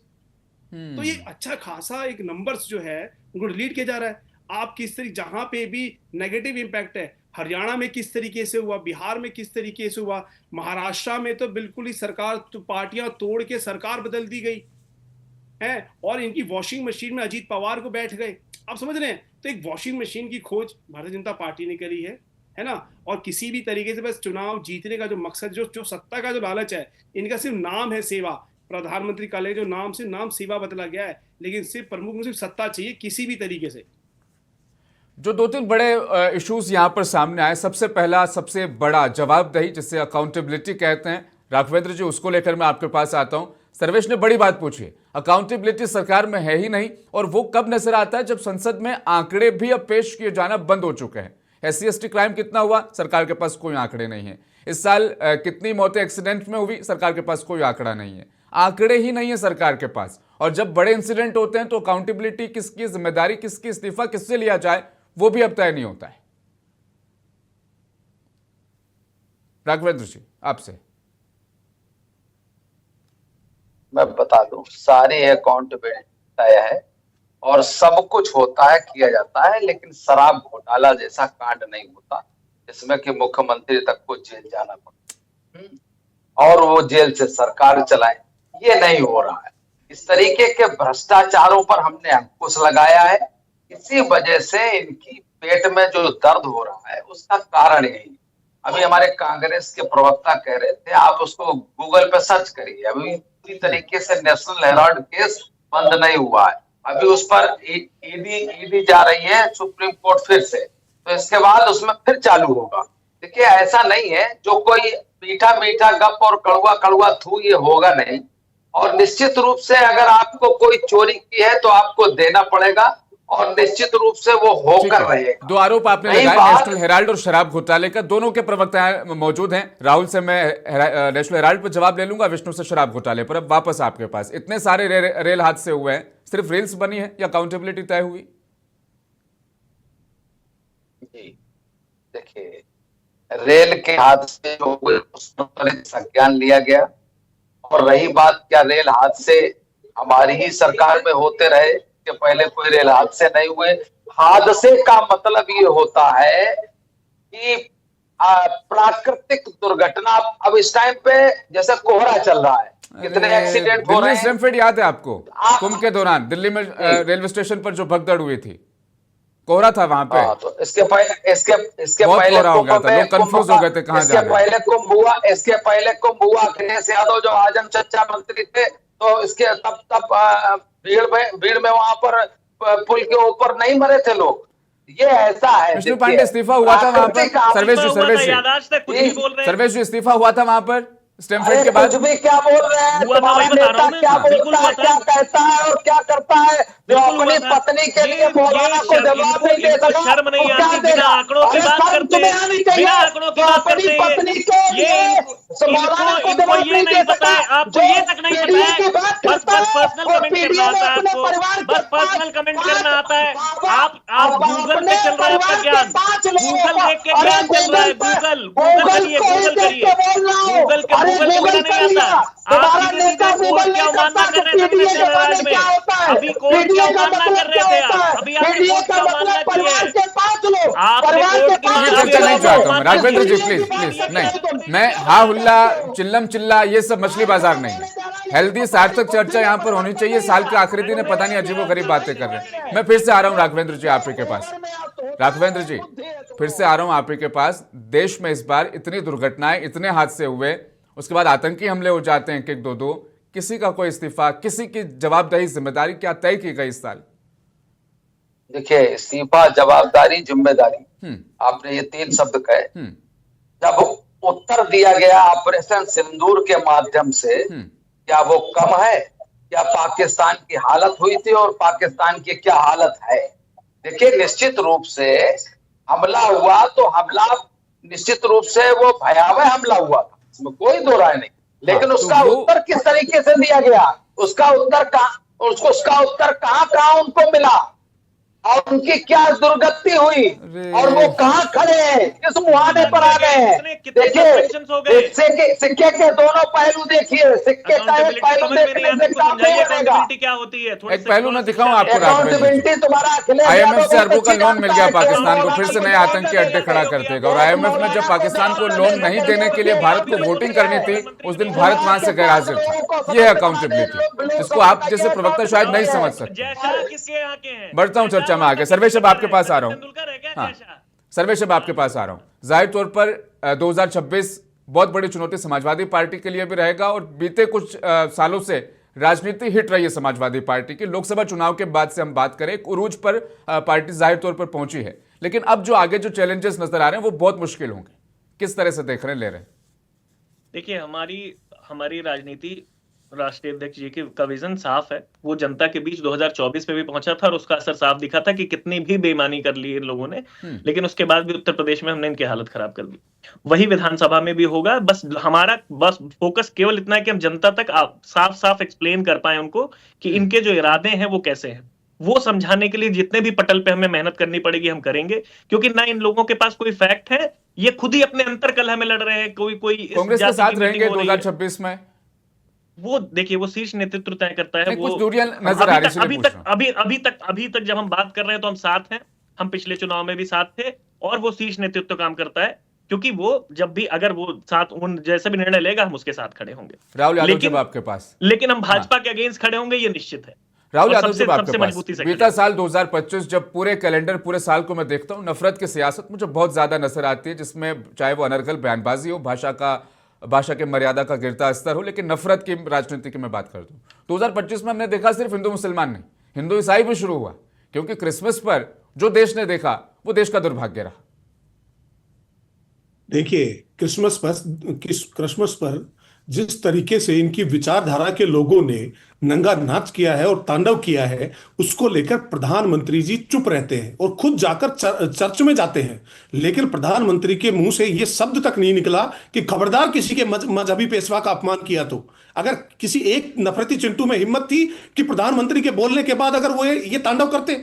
तो ये अच्छा खासा एक नंबर्स जो है उनको डिलीट किया जा रहा है। आप किस तरीके, जहां पे भी नेगेटिव इंपैक्ट है हरियाणा में किस तरीके से हुआ, बिहार में किस तरीके से हुआ, महाराष्ट्र में तो बिल्कुल ही सरकार तो पार्टियां तोड़ के सरकार बदल दी गई है, और इनकी वॉशिंग मशीन में अजीत पवार को बैठ गए। आप समझ रहे हैं? तो एक वॉशिंग मशीन की खोज भारतीय जनता पार्टी ने करी है ना। और किसी भी तरीके से बस चुनाव जीतने का जो मकसद, जो सत्ता का जो लालच है, इनका सिर्फ नाम है सेवा। प्रधानमंत्री का जो नाम से नाम सेवा बदला गया है, लेकिन सिर्फ प्रमुख में सिर्फ सत्ता चाहिए किसी भी तरीके से। जो 2-3 बड़े इश्यूज यहां पर सामने आए, सबसे पहला सबसे बड़ा जवाबदेही, जिसे अकाउंटेबिलिटी कहते हैं, राघवेंद्र जी, उसको लेकर मैं आपके पास आता हूं। सर्वेश ने बड़ी बात पूछी है, अकाउंटेबिलिटी सरकार में है ही नहीं, और वो कब नजर आता है? जब संसद में आंकड़े भी अब पेश किए जाना बंद हो चुके हैं। SC/ST क्राइम कितना हुआ, सरकार के पास कोई आंकड़े नहीं है। इस साल कितनी मौतें एक्सीडेंट में हुई, सरकार के पास कोई आंकड़ा नहीं है। आंकड़े ही नहीं है सरकार के पास। और जब बड़े इंसिडेंट होते हैं तो अकाउंटेबिलिटी किसकी, जिम्मेदारी किसकी, इस्तीफा किससे लिया जाए, वो भी अब तय नहीं होता है। राघवेंद्र जी, आपसे मैं बता दूं, सारी अकाउंटेबिलिटी तय है और सब कुछ होता है, किया जाता है, लेकिन शराब घोटाला जैसा कांड नहीं होता जिसमें कि मुख्यमंत्री तक को जेल जाना पड़ता और वो जेल से सरकार चलाए। ये नहीं हो रहा है। इस तरीके के भ्रष्टाचारों पर हमने अंकुश लगाया है। इसी वजह से इनकी पेट में जो दर्द हो रहा है उसका कारण यही। अभी हमारे कांग्रेस के प्रवक्ता कह रहे थे, आप उसको गूगल पे सर्च करिए, अभी पूरी तरीके से नेशनल हेराल्ड केस बंद नहीं हुआ है। अभी उस पर ईडी जा रही है सुप्रीम कोर्ट फिर से, तो इसके बाद उसमें फिर चालू होगा। देखिए, ऐसा नहीं है जो कोई मीठा मीठा गप और कड़वा कड़वा थू, ये होगा नहीं। और निश्चित रूप से अगर आपको कोई चोरी की है तो आपको देना पड़ेगा, और निश्चित रूप से वो होकर रहेगा। 2 आरोप आपने लगाए नेशनल हेराल्ड और शराब घोटाले का, दोनों के प्रवक्ता मौजूद हैं। राहुल से मैं नेशनल हेराल्ड पर जवाब ले लूंगा, विष्णु से शराब घोटाले पर। अब वापस आपके पास, इतने सारे रेल हादसे हुए हैं, सिर्फ रील्स बनी है या अकाउंटेबिलिटी तय हुई? जी देखिए, रेल के हादसे जो हुए उस पर संज्ञान लिया गया, और रही बात क्या रेल हादसे हमारी ही सरकार में होते रहे कि पहले कोई रेल हादसे नहीं हुए। हादसे का मतलब ये होता है कि प्राकृतिक दुर्घटना। अब इस टाइम पे जैसे कोहरा चल रहा है, कितने एक्सीडेंट हो रहे हैं। स्टैमफोर्ड याद है आपको? कुंभ के दौरान दिल्ली में रेलवे स्टेशन पर जो भगदड़ हुई थी, कोहरा था वहां पे। तो इसके पहले हो गया था, लोग कंफ्यूज हो गए थे कहां जा रहे हैं। इसके पहले कुंभ हुआ, अखिलेश यादव जो आजम चचा मंत्री थे, तो इसके तब भीड़ में वहां पर पुल के ऊपर नहीं मरे थे लोग। ये ऐसा है। विष्णु पांडे इस्तीफा हुआ था वहां पर। सर्वेश जी इस्तीफा हुआ था वहां पर स्टैमफोर्ड के बाद। कुछ भी क्या बोल रहे हैं, तुम्हारा नेता क्या बोलता है, क्या कहता है और क्या करता है, जो अपनी पत्नी के लिए मौलाना को जवाब नहीं दे सका, शर्म नहीं आती, बिना आंकड़ों की बात करते हैं, बिना आंकड़ों की बात करते हैं। पत्नी के लिए मौलाना को जवाब नहीं दे सका, आपको ये तक नहीं पता है, बस पर्सनल कमेंट करना आता है आपको, बस पर्सनल कमेंट करना आता है। आप गूगल पे चल रहा है आपका ज्ञान, गूगल देख के ज्ञान चल रहा है। गूगल करिए, गूगल के बिना नहीं आता। आप किसी का कोर्ट क्या मानना कर रहे थे नेशनल हेराल्ड में, अभी कोर्ट क्या मानना कर रहे थे आप, अभी आपने कोर्ट क्या मानना किया, आपने कोर्ट की चर्चा नहीं चाहता हूँ राघवेंद्र जी, प्लीज नहीं। मैं हा हुल्ला चिल्लम चिल्ला ये सब मछली बाजार नहीं, हेल्दी सार्थक चर्चा यहाँ पर होनी चाहिए। साल के आखिरी दिन पता नहीं अजीबोगरीब बातें कर रहे हैं। मैं फिर से आ रहा हूँ राघवेंद्र जी आप ही के पास। राघवेंद्र जी फिर से आ रहा हूँ आप ही के पास। देश में इस बार इतनी दुर्घटनाएं, इतने हादसे हुए, उसके बाद आतंकी हमले हो जाते हैं एक दो, किसी का कोई इस्तीफा, किसी की जवाबदारी जिम्मेदारी क्या तय की गई इस साल? देखिए, इस्तीफा, जवाबदारी, जिम्मेदारी, आपने ये 3 शब्द कहे। जब उत्तर दिया गया ऑपरेशन सिंदूर के माध्यम से, क्या वो कम है? क्या पाकिस्तान की हालत हुई थी और पाकिस्तान की क्या हालत है? देखिए, निश्चित रूप से हमला हुआ तो हमला निश्चित रूप से वो भयावह हमला हुआ था, इसमें कोई दो राय नहीं। लेकिन उसका उत्तर किस तरीके से दिया गया, उसका उत्तर कहां उनको मिला? और उनकी क्या दुर्गति हुई अरे। और वो कहाँ खड़े हैं, किस मुहाने पर आ गए हैं। देखिए सिक्के के दोनों पहलू देखिए, सिक्के का एक पहलू देखने से काम नहीं बनेगा। क्या होती है? एक पहलू मैं दिखाऊं आपको राघवेंद्र जी। अकाउंटेबिलिटी तुम्हारा अखिलेश आईएमएफ से यादव अरबों का बहुत लोन मिल गया अच्छी पाकिस्तान को, जानता है। फिर से नए आतंकी अड्डे खड़ा कर देगा। और आईएमएफ ने जब पाकिस्तान को लोन नहीं देने के लिए भारत को वोटिंग करनी थी, उस दिन भारत वहां से गैर हाजिर था। ये है अकाउंटेबिलिटी, जिसको आप जैसे प्रवक्ता शायद नहीं समझ सकते। बढ़ता हूं चर्चा में आगे। सर्वेश अब आपके पास आ रहा हूं। हाँ, सर्वेश अब आपके पास आ रहा हूं। जाहिर तौर पर 2026 बहुत बड़ी चुनौती समाजवादी पार्टी के लिए भी रहेगा, और बीते कुछ सालों से राजनीति हिट रही है समाजवादी पार्टी की। लोकसभा चुनाव के बाद से हम बात करें, एक उरूज पर पार्टी जाहिर तौर पर पहुंची है, लेकिन अब जो आगे जो चैलेंजेस नजर आ रहे हैं वो बहुत मुश्किल होंगे। किस तरह से देख रहे हैं, ले रहे हैं? देखिए, हमारी राजनीति, राष्ट्रीय अध्यक्ष जी का विजन साफ है। वो जनता के बीच 2024 में भी पहुंचा था और उसका असर साफ दिखा था कि कितनी भी बेईमानी कर ली इन लोगों ने, लेकिन उसके बाद भी उत्तर प्रदेश में हमने इनकी हालत खराब कर दी। वही विधानसभा में भी होगा। बस हमारा फोकस केवल इतना है कि हम जनता तक साफ साफ एक्सप्लेन कर पाए उनको कि इनके जो इरादे हैं वो कैसे हैं। वो समझाने के लिए जितने भी पटल पे हमें मेहनत करनी पड़ेगी हम करेंगे, क्योंकि ना इन लोगों के पास कोई फैक्ट है, ये खुद ही अपने अंतर कलह में लड़ रहे हैं। कोई कांग्रेस के साथ रहेंगे 2026 में? वो देखिए, वो शीर्ष नेतृत्व तय करता है। कुछ दूरियां नजर आ रही है। अभी तक जब हम बात कर रहे हैं तो हम साथ हैं। हम पिछले चुनाव में भी साथ थे, और वो शीर्ष नेतृत्व काम करता है, क्योंकि वो जब भी अगर वो साथ उन जैसे भी निर्णय लेगा हम उसके साथ खड़े होंगे। राहुल यादव जब आपके पास, लेकिन हम भाजपा के अगेंस्ट खड़े होंगे, ये निश्चित है। राहुल यादव जब आपके पास, बीता साल 2025 जब पूरे कैलेंडर पूरे साल को मैं देखता हूं, नफरत की सियासत मुझे बहुत ज्यादा नजर आती है, जिसमें चाहे वो अनर्गल बयानबाजी हो, भाषा के मर्यादा का गिरता स्तर हो, लेकिन नफरत की राजनीति की मैं बात कर दूं, 2025 में हमने देखा सिर्फ हिंदू मुसलमान नहीं, हिंदू ईसाई भी शुरू हुआ, क्योंकि क्रिसमस पर जो देश ने देखा वो देश का दुर्भाग्य रहा। देखिए, क्रिसमस पर जिस तरीके से इनकी विचारधारा के लोगों ने नंगा नाच किया है और तांडव किया है, उसको लेकर प्रधानमंत्री जी चुप रहते हैं और खुद जाकर चर्च में जाते हैं, लेकिन प्रधानमंत्री के मुंह से यह शब्द तक नहीं निकला कि खबरदार किसी के मजहबी पेशवा का अपमान किया तो। अगर किसी एक नफरती चिंटू में हिम्मत थी कि प्रधानमंत्री के बोलने के बाद अगर वो ये तांडव करते,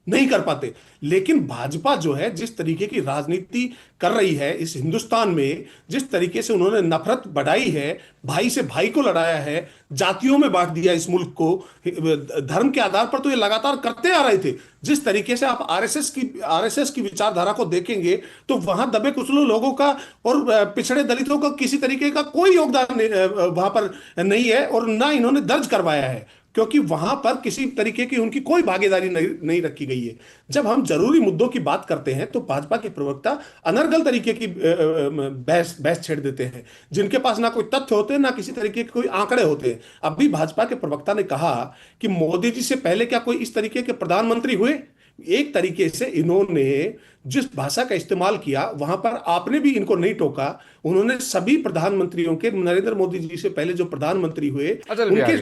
नहीं कर पाते। लेकिन भाजपा जो है जिस तरीके की राजनीति कर रही है इस हिंदुस्तान में, जिस तरीके से उन्होंने नफरत बढ़ाई है, भाई से भाई को लड़ाया है, जातियों में बांट दिया इस मुल्क को, धर्म के आधार पर तो ये लगातार करते आ रहे थे। जिस तरीके से आप आरएसएस की विचारधारा को देखेंगे तो वहां दबे कुचले लोगों का और पिछड़े दलितों का किसी तरीके का कोई योगदान वहां पर नहीं है, और ना इन्होंने दर्ज करवाया है, क्योंकि वहां पर किसी तरीके की उनकी कोई भागीदारी नहीं रखी गई है। जब हम जरूरी मुद्दों की बात करते हैं तो भाजपा के प्रवक्ता अनर्गल तरीके की बहस छेड़ देते हैं, जिनके पास ना कोई तथ्य होते हैं ना किसी तरीके के कोई आंकड़े होते हैं। अभी भाजपा के प्रवक्ता ने कहा कि मोदी जी से पहले क्या कोई इस तरीके के प्रधानमंत्री हुए। एक तरीके से इन्होंने जिस भाषा का इस्तेमाल किया वहां पर आपने भी इनको नहीं टोका। उन्होंने सभी प्रधानमंत्रियों के, नरेंद्र मोदी जी से पहले जो प्रधानमंत्री हुए उनके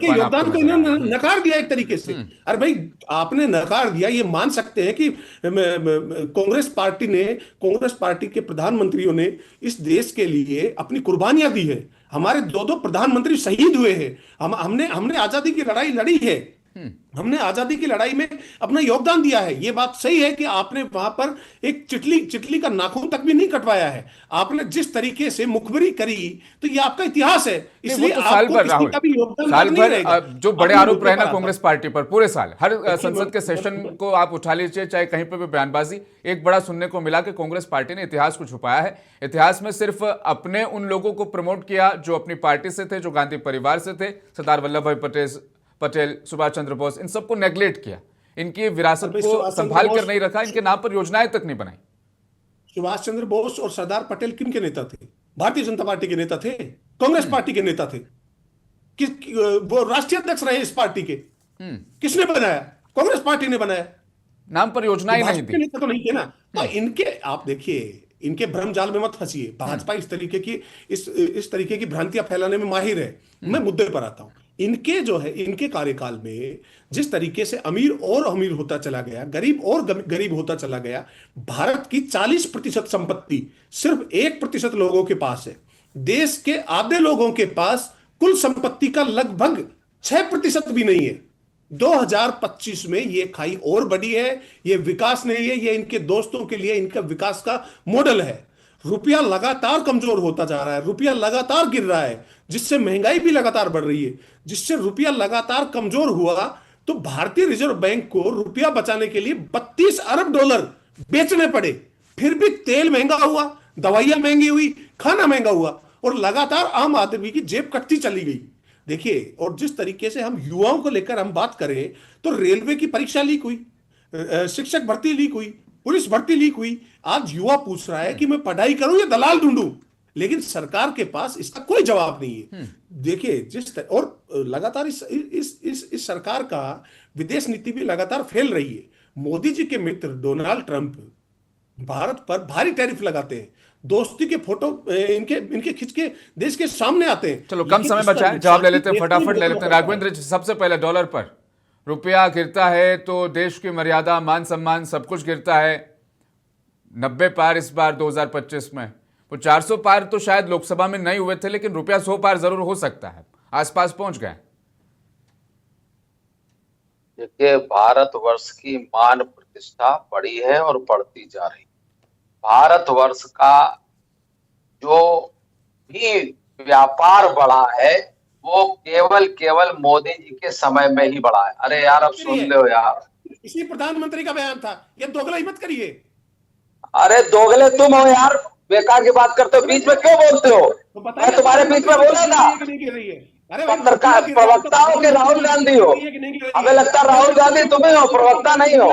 योगदान को इन्होंने नकार दिया एक तरीके से। अरे भाई, आपने नकार दिया, ये मान सकते हैं कि कांग्रेस पार्टी के प्रधानमंत्रियों ने इस देश के लिए अपनी कुर्बानियां दी है। हमारे दो प्रधानमंत्री शहीद हुए हैं। हमने आजादी की लड़ाई लड़ी है, हमने आजादी की लड़ाई में अपना योगदान दिया है। यह बात सही है कि आपने वहां पर एक चिटली का नाखून तक भी नहीं कटवाया है। आपने जिस तरीके से मुखबिरी करी तो यह आपका इतिहास है, इसलिए तो साल भर राहुल, साल भर जो बड़े आरोप रहे ना कांग्रेस पार्टी पर, पूरे साल हर संसद के सेशन को आप उठा लीजिए, चाहे कहीं पर भी बयानबाजी, एक बड़ा सुनने को मिला कि कांग्रेस पार्टी ने इतिहास को छुपाया है। इतिहास में सिर्फ अपने उन लोगों को प्रमोट किया जो अपनी पार्टी से थे, जो गांधी परिवार से थे, सरदार वल्लभ भाई पटेल, सुभाष चंद्र बोस, इन सबको नेग्लेक्ट किया, इनकी विरासत को संभाल कर नहीं रखा, इनके नाम पर योजनाएं तक नहीं बनाई। सुभाष चंद्र बोस और सरदार पटेल किन के नेता थे? भारतीय जनता पार्टी के नेता थे, कांग्रेस पार्टी के नेता थे। वो राष्ट्रीय अध्यक्ष रहे इस पार्टी के। किसने बनाया? कांग्रेस पार्टी ने बनाया। नाम पर योजनाएं नहीं दी। नेता तो नहीं थे ना। तो इनके, आप देखिए, इनके भ्रम जाल में मत फंसिए। भाजपा इस तरीके की भ्रांतियां फैलाने में माहिर है। मैं मुद्दे पर आता हूं। इनके कार्यकाल में जिस तरीके से अमीर और अमीर होता चला गया, गरीब और गरीब होता चला गया। भारत की 40% संपत्ति सिर्फ 1% लोगों के पास है। देश के आधे लोगों के पास कुल संपत्ति का लगभग 6% भी नहीं है। 2025 में ये खाई और बड़ी है। ये विकास नहीं है, ये इनके दोस्तों के लिए इनका विकास का मॉडल है। रुपया लगातार कमजोर होता जा रहा है, रुपया लगातार गिर रहा है, जिससे महंगाई भी लगातार बढ़ रही है। जिससे रुपया लगातार कमजोर हुआ तो भारतीय रिजर्व बैंक को रुपया बचाने के लिए 32 अरब डॉलर बेचने पड़े। फिर भी तेल महंगा हुआ, दवाइयां महंगी हुई, खाना महंगा हुआ, और लगातार आम आदमी की जेब कटती चली गई। देखिए, और जिस तरीके से हम युवाओं को लेकर हम बात करें तो रेलवे की परीक्षा लीक हुई, शिक्षक भर्ती लीक हुई, पुलिस भर्ती लीक हुई। आज युवा पूछ रहा है कि मैं पढ़ाई करूं या दलाल ढूंढूं, लेकिन सरकार के पास इसका कोई जवाब नहीं है। देखिए, और लगातार इस सरकार का विदेश नीति भी लगातार फैल रही है। मोदी जी के मित्र डोनाल्ड ट्रंप भारत पर भारी टैरिफ लगाते हैं, दोस्ती के फोटो इनके खिंच के देश के सामने आते हैं। चलो, कम समय बचा है, जवाब ले लेते हैं, फटाफट ले लेते हैं। राघवेंद्र जी, सबसे पहले डॉलर पर रुपया गिरता है तो देश की मर्यादा, मान सम्मान सब कुछ गिरता है। 90 पार इस बार 2025 में, वो 400 पार तो शायद लोकसभा में नहीं हुए थे, लेकिन रुपया 100 पार जरूर हो सकता है, आसपास पहुंच गए। देखिए, भारतवर्ष की मान प्रतिष्ठा बढ़ी है और बढ़ती जा रही है। भारतवर्ष का जो भी व्यापार बढ़ा है वो केवल मोदी जी के समय में ही बढ़ा है। अरे यार, अब सुन लो यार, इसी प्रधानमंत्री का बयान था, ये दोगलाई मत करिए। अरे दोगले तुम हो यार, बेकार की बात करते हो, बीच में क्यों बोलते हो? मैं तुम्हारे बीच में बोला था। पत्रकार प्रवक्ताओं के राहुल गांधी हो, हमें लगता है राहुल गांधी तुम्हें हो, प्रवक्ता नहीं हो।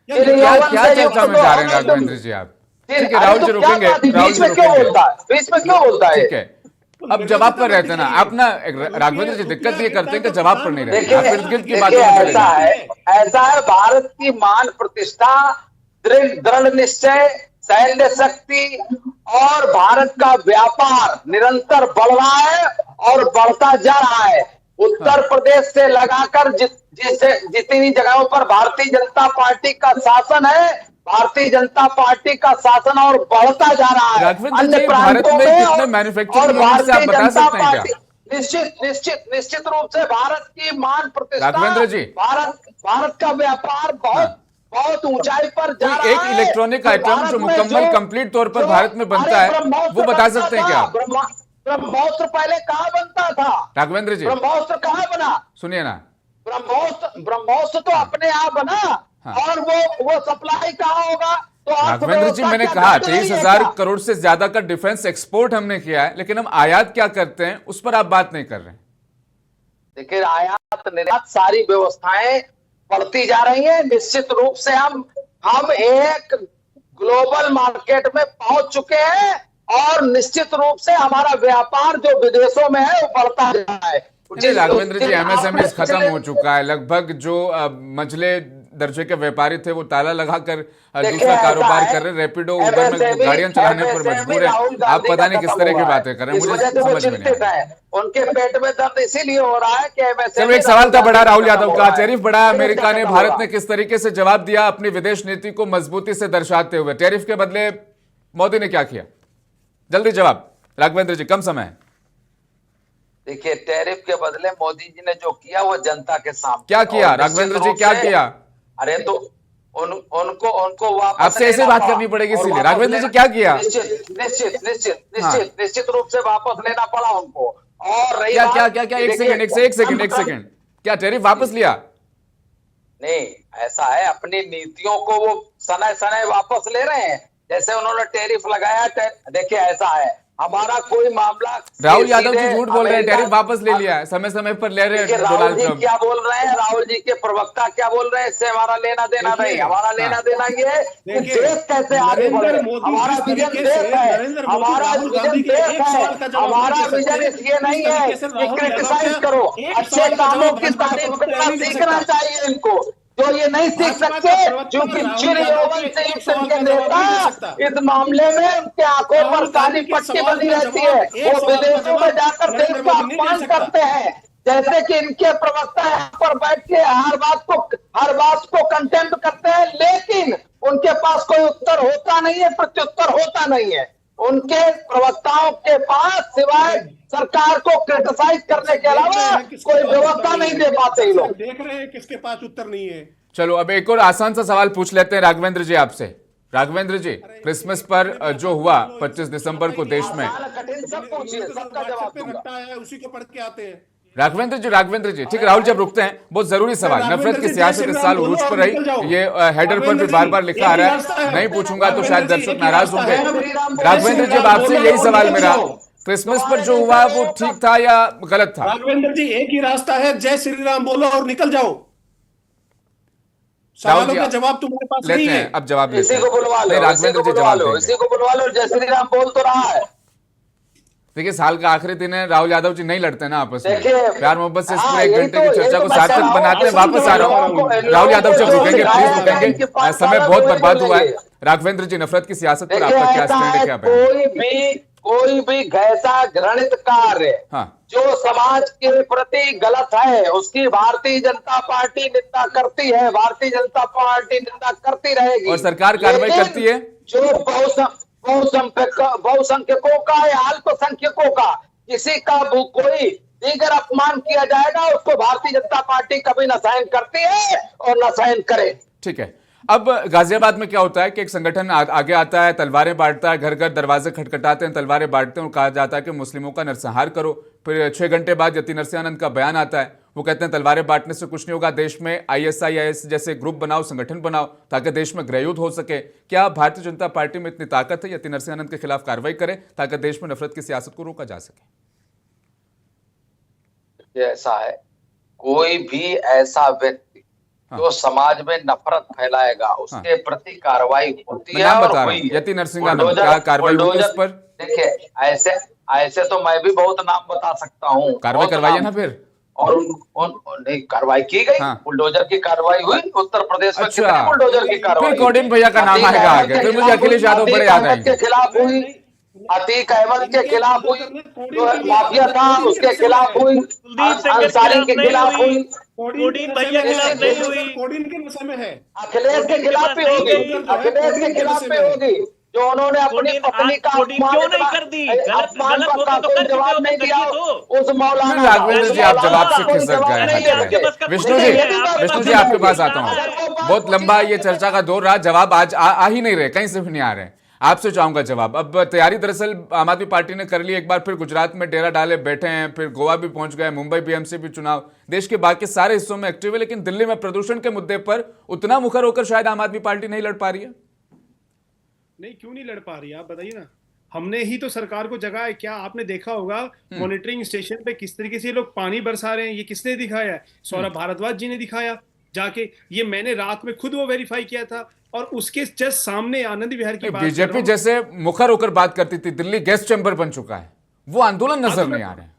क्या चर्चा में जा रहे हैं राघवेंद्र जी आप? ठीक है, राहुल जी रुकेंगे, बीच में क्यों बोलता है, बीच में क्यों बोलता है? ठीक है, अब जवाब पर रहते हैं ना आप ना। राघवेंद्र जी, दिक्कत ये करते हैं कि जवाब पर नहीं रहते, आप इर्द गिर्द की बातों में चले जाते। ऐसा है, भारत की मान प्रतिष्ठा, दृढ़ निश्चय, सैन्य शक्ति और भारत का व्यापार निरंतर बढ़ रहा है और बढ़ता जा रहा है। उत्तर प्रदेश से लगाकर जितनी जगहों पर भारतीय जनता पार्टी का शासन है, भारतीय जनता पार्टी का शासन और बढ़ता जा रहा है। अन्य प्रांतों में कितने मैन्युफैक्चरिंग यूनिट्स आप बता सकते हैं क्या? निश्चित रूप से भारत की मान प्रतिष्ठा, राघवेंद्र जी, भारत का व्यापार बहुत ऊंचाई पर जा रहा है। एक इलेक्ट्रॉनिक आइटम जो मुकम्मल कंप्लीट तौर पर भारत में बनता है, वो बता सकते हैं क्या? ब्रह्मोस्त्र पहले कहाँ बनता था राघवेंद्र जी? ब्रह्मोस्त्र कहाँ बना? सुनिए ना, ब्रह्मोस्त्र तो अपने आप बना। और वो सप्लाई कहाँ होगा? तो राघवेंद्र जी, मैंने कहा 23,000 करोड़ से ज्यादा का डिफेंस एक्सपोर्ट हमने किया है, लेकिन हम आयात क्या करते हैं उस पर आप बात नहीं कर रहे हैं। देखिए, आयात निर्यात सारी व्यवस्थाएं बढ़ती जा रही है। निश्चित रूप से हम एक ग्लोबल मार्केट में पहुंच चुके हैं और निश्चित रूप से हमारा व्यापार जो विदेशों में है वो बढ़ता जा रहा है। राघवेंद्र जी, एमएसएमई खत्म हो चुका है लगभग। जो मझले दर्जे के व्यापारी थे वो ताला लगाकर दूसरा कारोबार कर रहे, रैपिडो उबर में गाड़ियां चलाने पर मजबूर है। आप पता नहीं किस तरह की बातें कर रहे हैं, मुझे समझ में नहीं आ रहा। उनके पेट में दर्द इसीलिए हो रहा है कि चलो, एक सवाल था बढ़ा राहुल यादव का, टैरिफ बढ़ाया अमेरिका ने, भारत ने किस तरीके से जवाब दिया अपनी विदेश नीति को मजबूती से दर्शाते हुए? टैरिफ के बदले मोदी ने क्या किया? जल्दी जवाब राघवेंद्र जी, कम समय है। देखिए, टैरिफ के बदले मोदी जी ने जो किया वो जनता के सामने क्या किया? राघवेंद्र जी, क्या किया? अरे तो उनको वापस आपसे ऐसे बात करनी पड़ेगी इसीलिए। राघवेंद्र जी, क्या किया? निश्चित रूप से वापस लेना पड़ा उनको। और रही क्या एक सेकंड, क्या टैरिफ वापस लिया? नहीं, ऐसा है, अपनी नीतियों को वो सनय वापस ले रहे हैं। जैसे उन्होंने टैरिफ लगाया, देखिए ऐसा है, हमारा कोई मामला। राहुल यादव जी झूठ बोल रहे हैं, टैरिफ वापस ले लिया है, समय पर ले रहे हैं। राहुल जी क्या बोल रहे हैं, राहुल जी के प्रवक्ता क्या बोल रहे हैं, इससे हमारा लेना देना नहीं। हमारा लेना देना ये कि देश कैसे आगे बढ़े, हमारा विजन देश है, हमारा विजन देश है, हमारा विजन ये नहीं है कि क्रिटिसाइज करो। अच्छे कामों की तारीफ करना सीखना चाहिए इनको, जो ये नहीं सीख सकते, क्योंकि चिर यौवन से युक्त इनके नेता इस मामले में उनके आंखों पर काली पट्टी बनी रहती है। वो विदेशों में जाकर देश का अपमान करते हैं, जैसे कि इनके प्रवक्ता यहाँ पर बैठ के हर बात को कंटेम्प्ट करते हैं, लेकिन उनके पास कोई उत्तर होता नहीं है, प्रत्युत्तर होता नहीं है। उनके प्रवक्ताओं के पास सिवाय सरकार को क्रिटिसाइज करने के अलावा कोई व्यवस्था नहीं दे पाते ये लोग। देख रहे हैं किसके पास उत्तर नहीं है। चलो अब एक और आसान सा सवाल पूछ लेते हैं राघवेंद्र जी आपसे। राघवेंद्र जी, क्रिसमस पर जो हुआ 25 दिसंबर को देश में, कठिन सब पूछिए, सबका जवाब दूंगा। रखता है उसी को पढ़ के आते हैं। राघवेंद्र जी ठीक है। राहुल जब रुकते हैं, बहुत जरूरी सवाल, नफरत की सियासत इस साल उरूज पर रही, ये हेडर पर भी बार बार लिखा आ रहा है, नहीं पूछूंगा तो शायद दर्शक नाराज होंगे। राघवेंद्र जी, आपसे यही सवाल मेरा, क्रिसमस पर जो हुआ वो ठीक था या गलत था? राघवेंद्र जी, एक ही रास्ता है, जय श्री राम बोलो और निकल जाओ। राहुल सवालों जी, का जवाब तुम्हारे पास लेते नहीं है। हैं, अब जवाब लेते इसी हैं। को बुलवा लो, नहीं, राघवेंद्र जी जवाब देंगे। इसी को बुलवा लो, जय श्री राम बोल तो रहा है। देखिए, साल का आखिरी दिन है, राहुल यादव जी नहीं लड़ते ना आपस में, देखिए, प्यार मोहब्बत से इस हाँ, पूरे एक यही घंटे तो- की यही चर्चा तो को मैं सार्थक कह रहा हूं। बनाते हैं। वापस आ रहा हूँ, राहुल यादव जब रुकेंगे प्लीज रुकेंगे, समय बहुत बर्बाद हुआ है। राघवेंद्र जी, नफरत की सियासत पर आपका क्या स्टैंड है, क्या बयान? कोई भी ऐसा घृणित कार्य हाँ, जो समाज के प्रति गलत है, उसकी भारतीय जनता पार्टी निंदा करती है, भारतीय जनता पार्टी निंदा करती रहेगी। और सरकार कार्रवाई लेकिन करती है। जो बहुसंख्यकों का या अल्पसंख्यकों का किसी का कोई दीगर अपमान किया जाएगा, उसको भारतीय जनता पार्टी कभी न सहन करती है और न सहन करे। ठीक है। अब गाजियाबाद में क्या होता है कि एक संगठन आगे आता है, तलवारें बांटता है, घर घर दरवाजे खटखटाते हैं, तलवारें बांटते हैं और कहा जाता है कि मुस्लिमों का नरसंहार करो। फिर 6 घंटे बाद यति नरसिंहानंद का बयान आता है, वो कहते हैं तलवारें बांटने से कुछ नहीं होगा, देश में ISIS जैसे ग्रुप बनाओ, संगठन बनाओ ताकि देश में गृहयुद्ध हो सके। क्या भारतीय जनता पार्टी में इतनी ताकत है यति नरसिंहानंद के खिलाफ कार्रवाई करे ताकि देश में नफरत की सियासत को रोका जा सके? ऐसा है, कोई भी ऐसा व्यक्ति जो समाज में नफरत फैलाएगा उसके प्रति कार्रवाई होती मैं है नाम और बता रहा हुई हूं, है। यति नरसिंहानंद, क्या कार्रवाई हुई उस पर? देखिए, ऐसे ऐसे तो मैं भी बहुत नाम बता सकता हूँ, कार्रवाई बहुत करवाइए नाम। ना फिर। और नहीं, कार्रवाई की गई, हाँ। बुलडोजर की कार्रवाई हुई उत्तर प्रदेश में। अच्छा। कितनी बुलडोजर की कार्रवाई? फिर कोडिन भैया का नाम आएगा आगे, फिर मुझे अखिलेश यादव बड़े याद आएंगे। के खिलाफ हुई, अतीक अहमद के खिलाफ हुई, जो माफिया था उसके खिलाफ हुई, अंसारी के खिलाफ हुई, कोडिन भैया के खिलाफ नहीं हुई, कोडिन के विषय में है। अखिलेश के खिलाफ भी होगी, अखिलेश के खिलाफ भी होगी, जो उन्होंने अपनी पत्नी का क्यों नहीं कर दी? अपमान गलत का होता तो कोई कर जवाब चुके नहीं हो, दिया तो उस मौलाना फिर राघवेंद्र जी, आप जवाब से कोई खिसक जवाब गए, नहीं हट दिया। गए। विष्णु जी आपके पास आता हूँ, बहुत लंबा ये चर्चा का दौर रहा, जवाब आज आ ही नहीं रहे, कहीं से भी नहीं आ रहे। आपसे चाहूंगा जवाब। अब तैयारी दरअसल आम आदमी पार्टी ने कर ली, एक बार फिर गुजरात में डेरा डाले बैठे हैं, फिर गोवा भी पहुंच गए, मुंबई BMC भी चुनाव, देश के बाकी सारे हिस्सों में एक्टिव है, लेकिन दिल्ली में प्रदूषण के मुद्दे पर उतना मुखर होकर शायद आम आदमी पार्टी नहीं लड़ पा रही है। नहीं, क्यों नहीं लड़ पा रही आप बताइए ना। हमने ही तो सरकार को जगह है। क्या आपने देखा होगा मॉनिटरिंग स्टेशन पे किस तरीके से लोग पानी बरसा रहे हैं? ये किसने दिखाया है? सौरभ भारद्वाज जी ने दिखाया जाके। ये मैंने रात में खुद वो वेरीफाई किया था। और उसके जस्ट सामने आनंद विहार की बात बीजेपी जैसे मुखर होकर बात करती थी, दिल्ली गैस चैंबर बन चुका है, वो आंदोलन नजर नहीं आ रहे हैं।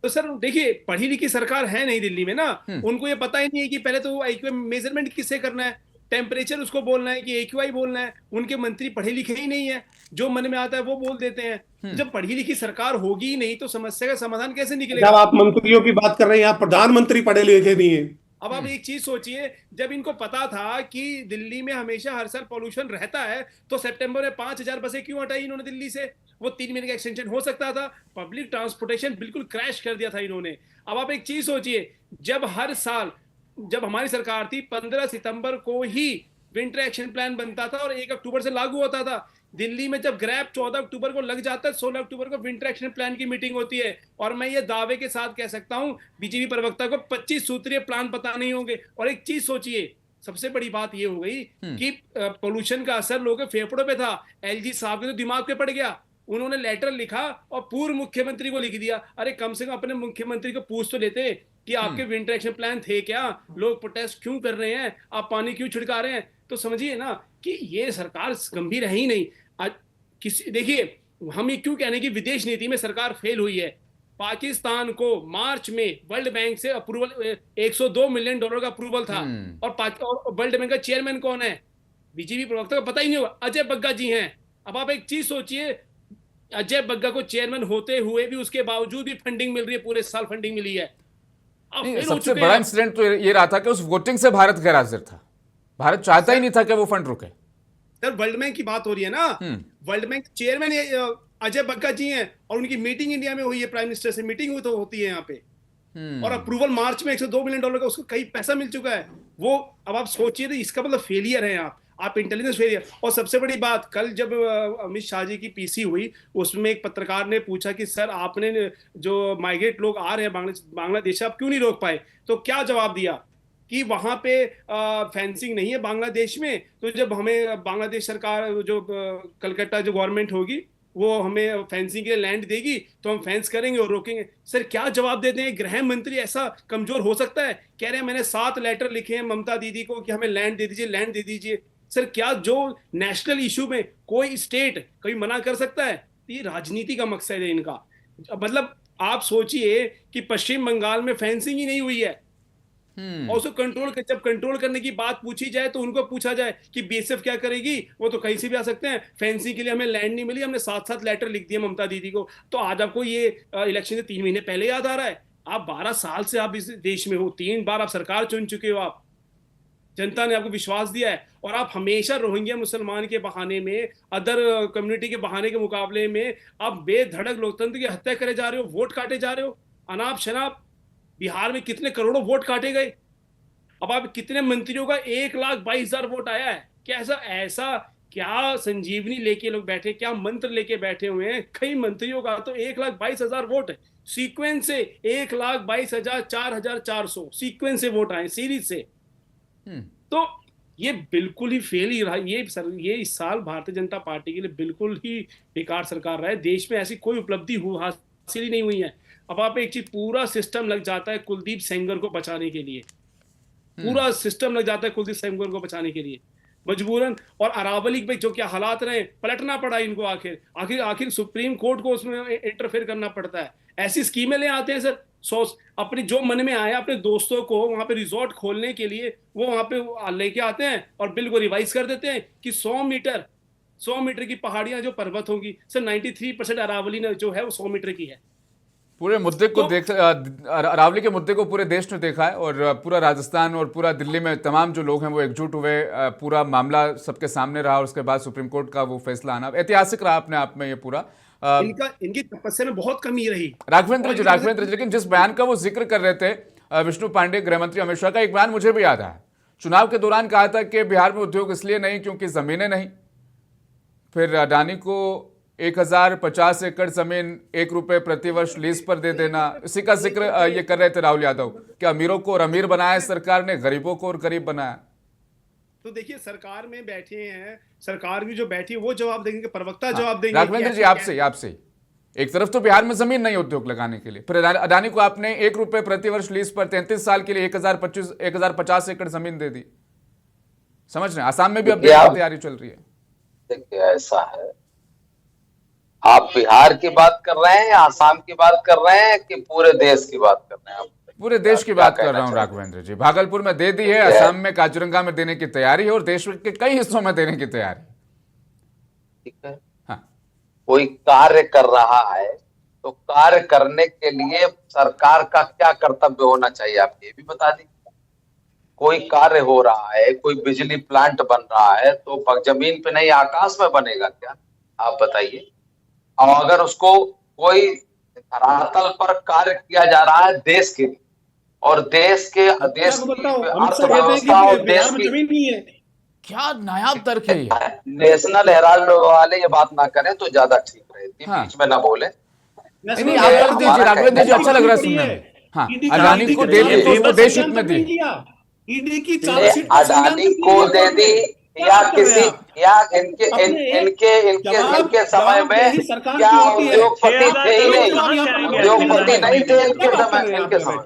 तो सर देखिए, पढ़ी लिखी सरकार है नहीं दिल्ली में ना, उनको ये पता ही नहीं है कि पहले तो AQI मेजरमेंट किससे करना है, टेम्परेचर उसको बोलना है कि AQI बोलना है। उनके मंत्री पढ़े लिखे ही नहीं है, जो मन में आता है वो बोल देते हैं। जब पढ़ी लिखी सरकार होगी ही नहीं तो समस्या का समाधान कैसे निकलेगा? जब आप मंत्रियों की बात कर रहे हैं, यहाँ प्रधानमंत्री पढ़े लिखे नहीं है। अब आप एक चीज सोचिए, जब इनको पता था कि दिल्ली में हमेशा हर साल पॉल्यूशन रहता है, तो सितंबर में 5000 बसें क्यों हटाई इन्होंने दिल्ली से? वो 3 महीने का एक्सटेंशन हो सकता था। पब्लिक ट्रांसपोर्टेशन बिल्कुल क्रैश कर दिया था इन्होंने। अब आप एक चीज सोचिए, जब हर साल जब हमारी सरकार थी 15 सितंबर को ही विंटर एक्शन प्लान बनता था और 1 अक्टूबर से लागू होता था। दिल्ली में जब ग्रैप 14 अक्टूबर को लग जाता है, 16 अक्टूबर को विंटर एक्शन प्लान की मीटिंग होती है। और मैं ये दावे के साथ कह सकता हूं, बीजेपी प्रवक्ता को 25 सूत्रीय प्लान पता नहीं होंगे। और एक चीज सोचिए, सबसे बड़ी बात ये हो गई कि पोल्यूशन का असर लोगों के फेफड़ों पे था। LG साहब के तो दिमाग पे पड़ गया। उन्होंने लेटर लिखा और पूर्व मुख्यमंत्री को लिख दिया। अरे कम से कम अपने मुख्यमंत्री को पूछ तो लेते कि आपके विंटर एक्शन प्लान थे क्या, लोग प्रोटेस्ट क्यों कर रहे हैं, आप पानी क्यों छिड़का रहे हैं? तो समझिए ना कि ये सरकार गंभीर है ही नहीं। आज किसी देखिए, हम ये क्यों कहने की विदेश नीति में सरकार फेल हुई है। पाकिस्तान को मार्च में वर्ल्ड बैंक से अप्रूवल, $102 मिलियन का अप्रूवल था। और वर्ल्ड बैंक का चेयरमैन कौन है? बीजेपी प्रवक्ता को पता ही नहीं होगा, अजय बग्गा जी हैं। अब आप एक चीज सोचिए, अजय बग्गा को चेयरमैन होते हुए भी उसके बावजूद भी फंडिंग मिल रही है, पूरे साल फंडिंग मिली है। सबसे बड़ा इंसिडेंट तो ये रहा था कि उस वोटिंग से भारत गैर हाजिर था। भारत चाहता ही नहीं था कि वो फंड रुके। सर वर्ल्ड बैंक की बात हो रही है ना, World Bank chairman Ajay Bagga ji हैं और उनकी मीटिंग इंडिया में हुई है, प्राइम मिनिस्टर से मीटिंग हुई तो होती है यहाँ पे, और अप्रूवल मार्च में $102 मिलियन का उसको कई पैसा मिल चुका है वो। अब आप सोचिए तो इसका मतलब फेलियर है आप इंटेलिजेंस फेलियर। और सबसे बड़ी बात, कल जब अमित शाह जी की पीसी हुई उसमें एक पत्रकार ने पूछा कि सर आपने जो माइग्रेट लोग आ रहे हैं बांग्लादेश आप क्यों नहीं रोक पाए, तो क्या जवाब दिया कि वहां पे फेंसिंग नहीं है बांग्लादेश में, तो जब हमें बांग्लादेश सरकार जो कलकत्ता जो गवर्नमेंट होगी वो हमें फेंसिंग के लिए लैंड देगी तो हम फेंस करेंगे और रोकेंगे। सर क्या जवाब देते हैं? गृह मंत्री ऐसा कमजोर हो सकता है? कह रहे हैं मैंने 7 लेटर लिखे हैं ममता दीदी को कि हमें लैंड दे दीजिए, लैंड दे दीजिए। सर क्या जो नेशनल इशू में कोई स्टेट कभी मना कर सकता है? ये राजनीति का मकसद है इनका। मतलब आप सोचिए कि पश्चिम बंगाल में फेंसिंग ही नहीं हुई है और उसको जब कंट्रोल करने की बात पूछी जाए तो उनको पूछा जाए कि बीएसएफ क्या करेगी, वो तो कहीं से भी आ सकते हैं, फेंसिंग के लिए हमें लैंड नहीं मिली, हमने 7 लेटर लिख दिए ममता दीदी को। तो आज आपको ये इलेक्शन से 3 महीने पहले याद आ रहा है? आप 12 साल से आप इस देश में हो, 3 बार आप सरकार चुन चुके हो, आप जनता ने आपको विश्वास दिया है, और आप हमेशा रोहिंग्या मुसलमान के बहाने में, अदर कम्युनिटी के बहाने के मुकाबले में आप बेधड़क लोकतंत्र की हत्या करे जा रहे हो, वोट काटे जा रहे हो अनाप शनाप। बिहार में कितने करोड़ों वोट काटे गए, अब आप कितने मंत्रियों का 1,22,000 वोट आया है। क्या ऐसा क्या संजीवनी लेके लोग बैठे, क्या मंत्र लेके बैठे हुए हैं? कई मंत्रियों का तो 1,22,000 वोट है सीक्वेंस से, 1,22,000 4,400 सीक्वेंस से वोट आए सीरीज से। तो ये बिल्कुल ही फेल ही रहा ये इस साल भारतीय जनता पार्टी के लिए बिल्कुल ही बेकार सरकार रहा है। देश में ऐसी कोई उपलब्धि हासिल ही नहीं हुई है। अब आप एक चीज, पूरा सिस्टम लग जाता है कुलदीप सेंगर को बचाने के लिए, पूरा सिस्टम लग जाता है कुलदीप सेंगर को बचाने के लिए मजबूरन। और अरावली में जो क्या हालात रहे, पलटना पड़ा इनको, आखिर सुप्रीम कोर्ट को उसमें इंटरफेयर करना पड़ता है। ऐसी स्कीमें ले आते हैं सर, अपने जो मन में आया अपने दोस्तों को वहां पे रिजॉर्ट खोलने के लिए वो वहां पे लेके आते हैं और बिल को रिवाइज कर देते हैं कि 100 मीटर की पहाड़ियां जो पर्वत होंगी। सर 93% अरावली जो है वो 100 मीटर की है। पूरे मुद्दे को अरावली के मुद्दे को पूरे देश ने देखा है और पूरा राजस्थान और पूरा दिल्ली में तमाम जो लोग हैं वो एकजुट हुए, पूरा मामला सबके सामने रहा और उसके बाद सुप्रीम कोर्ट का वो फैसला आना ऐतिहासिक रहा अपने आप में। ये पूरा इनकी तपस्या में बहुत कमी रही। राघवेंद्र जी, लेकिन जिस बयान का वो जिक्र कर रहे थे विष्णु पांडे, गृह मंत्री अमित शाह का एक बयान मुझे भी याद है। चुनाव के दौरान कहा था कि बिहार में उद्योग इसलिए नहीं क्योंकि जमीनें नहीं। फिर अडानी को 1,050 एकड़ जमीन ₹1 प्रति वर्ष लीज पर दे देना, इसी का जिक्र ये कर रहे थे राहुल यादव कि अमीरों को और अमीर बनाया सरकार ने, गरीबों को और गरीब बनाया। तो देखिए सरकार में बैठे हैं, सरकार भी जो बैठी है वो जवाब देंगे, प्रवक्ता जवाब देंगे। राघवेंद्र जी आपसे एक तरफ तो बिहार में जमीन नहीं उद्योग लगाने के लिए, फिर अडानी को आपने ₹1 प्रति वर्ष लीज पर 33 साल के लिए 1,050 एकड़ जमीन दे दी। समझ रहे हैं? आसाम में भी अब तैयारी चल रही है। देखिए ऐसा है, आप बिहार की बात कर रहे हैं या आसाम की बात कर रहे हैं कि पूरे देश की बात कर रहे हैं? पूरे देश की बात कर रहा हूं राघवेंद्र जी। भागलपुर में दे दी है, असम में काजीरंगा में देने की तैयारी है और देश के कई हिस्सों में देने की तैयारी। ठीक है, हाँ। कोई कार्य कर रहा है तो कार्य करने के लिए सरकार का क्या कर्तव्य होना चाहिए आप ये भी बता दीजिए। कोई कार्य हो रहा है, कोई बिजली प्लांट बन रहा है तो जमीन पे नहीं आकाश में बनेगा क्या? आप बताइए। और अगर उसको कोई धरातल पर कार्य किया जा रहा है देश के लिए और देश की अर्थव्यवस्था और देश की, क्या नायाब तर्क है ये। नेशनल हेराल्ड वाले ये बात ना करें तो ज्यादा ठीक रहेगी। हाँ। बीच में ना बोले। नहीं आप कर दीजिए राघवेंद्र जी, अच्छा लग रहा है सुनने में। हाँ, अडानी को दे दी तो उसको देश हित में दी। अडानी को दे दी या किसी या इनके समय में क्या उद्योगपति थे ही नहीं, उद्योगपति नहीं थे इनके समय।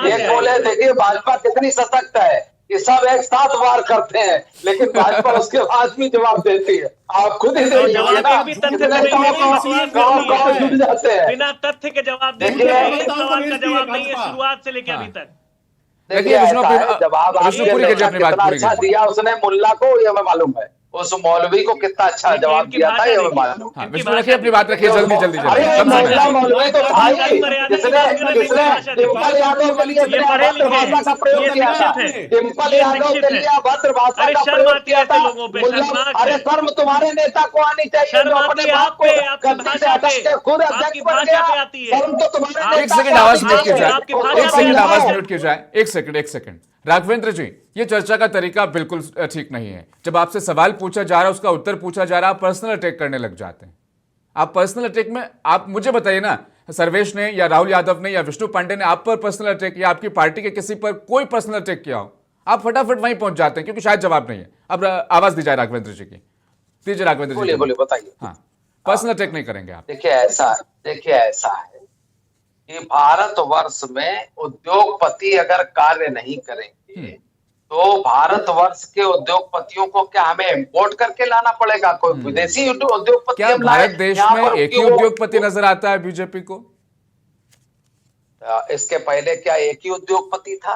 एक बोले देखिए भाजपा कितनी सशक्त है, ये सब एक साथ वार करते हैं लेकिन भाजपा उसके बाद भी जवाब देती है। आप खुद ही देखिए ना गाँव जुट जाते हैं बिना तथ्य के जवाब देखिए, सवाल का जवाब नहीं है शुरुआत से लेकर अभी तक। देखिए जवाब आपने कितना अच्छा दिया उसने मुल्ला को, ये हमें मालूम है। उस मौलवी को कितना अच्छा जवाब दिया था, ये मैं मालूम। हाँ, विष्णु रखिए अपनी बात रखिए, जल्दी जल्दी अरे जल्दी, कम समय महिला है। मौलवी तो भाई जिसने डिम्पल यादव के लिए इतने अभद्र भाषा का प्रयोग किया था, डिम्पल यादव के लिए अभद्र भाषा का प्रयोग किया था। अरे शर्म तुम्हारे नेता को आनी चाहिए जो अपने बाप को गद्दी से हटक के खुद अध्यक्ष बन गया। शर्म तो तुम्हारे एक सेकंड आवाज म्यूट की जाए, एक सेकंड आवाज म्यूट की जाए, एक सेकंड। राघवेंद्र जी, ये चर्चा का तरीका बिल्कुल ठीक नहीं है। जब आपसे सवाल पूछा जा रहा है, उसका उत्तर पूछा जा रहा है, आप पर्सनल अटैक करने लग जाते हैं। आप पर्सनल अटैक में, आप मुझे बताइए ना, सर्वेश ने या राहुल यादव ने या विष्णु पांडे ने आप पर पर्सनल अटैक या आपकी पार्टी के किसी पर कोई पर्सनल अटैक किया हो, आप फटाफट वहीं पहुंच जाते हैं क्योंकि शायद जवाब नहीं है। अब आवाज दी जाए राघवेंद्र जी की, दीजिए राघवेंद्र जी। बोलिए बताइए। हाँ, पर्सनल अटैक नहीं करेंगे आप। देखिए ऐसा है कि भारतवर्ष में उद्योगपति अगर कार्य नहीं करेंगे तो भारतवर्ष के उद्योगपतियों को क्या हमें इंपोर्ट करके लाना पड़ेगा? कोई विदेशी उद्योगपति? क्या भारत देश में एक ही उद्योगपति नजर आता है बीजेपी को? इसके पहले क्या एक ही उद्योगपति था?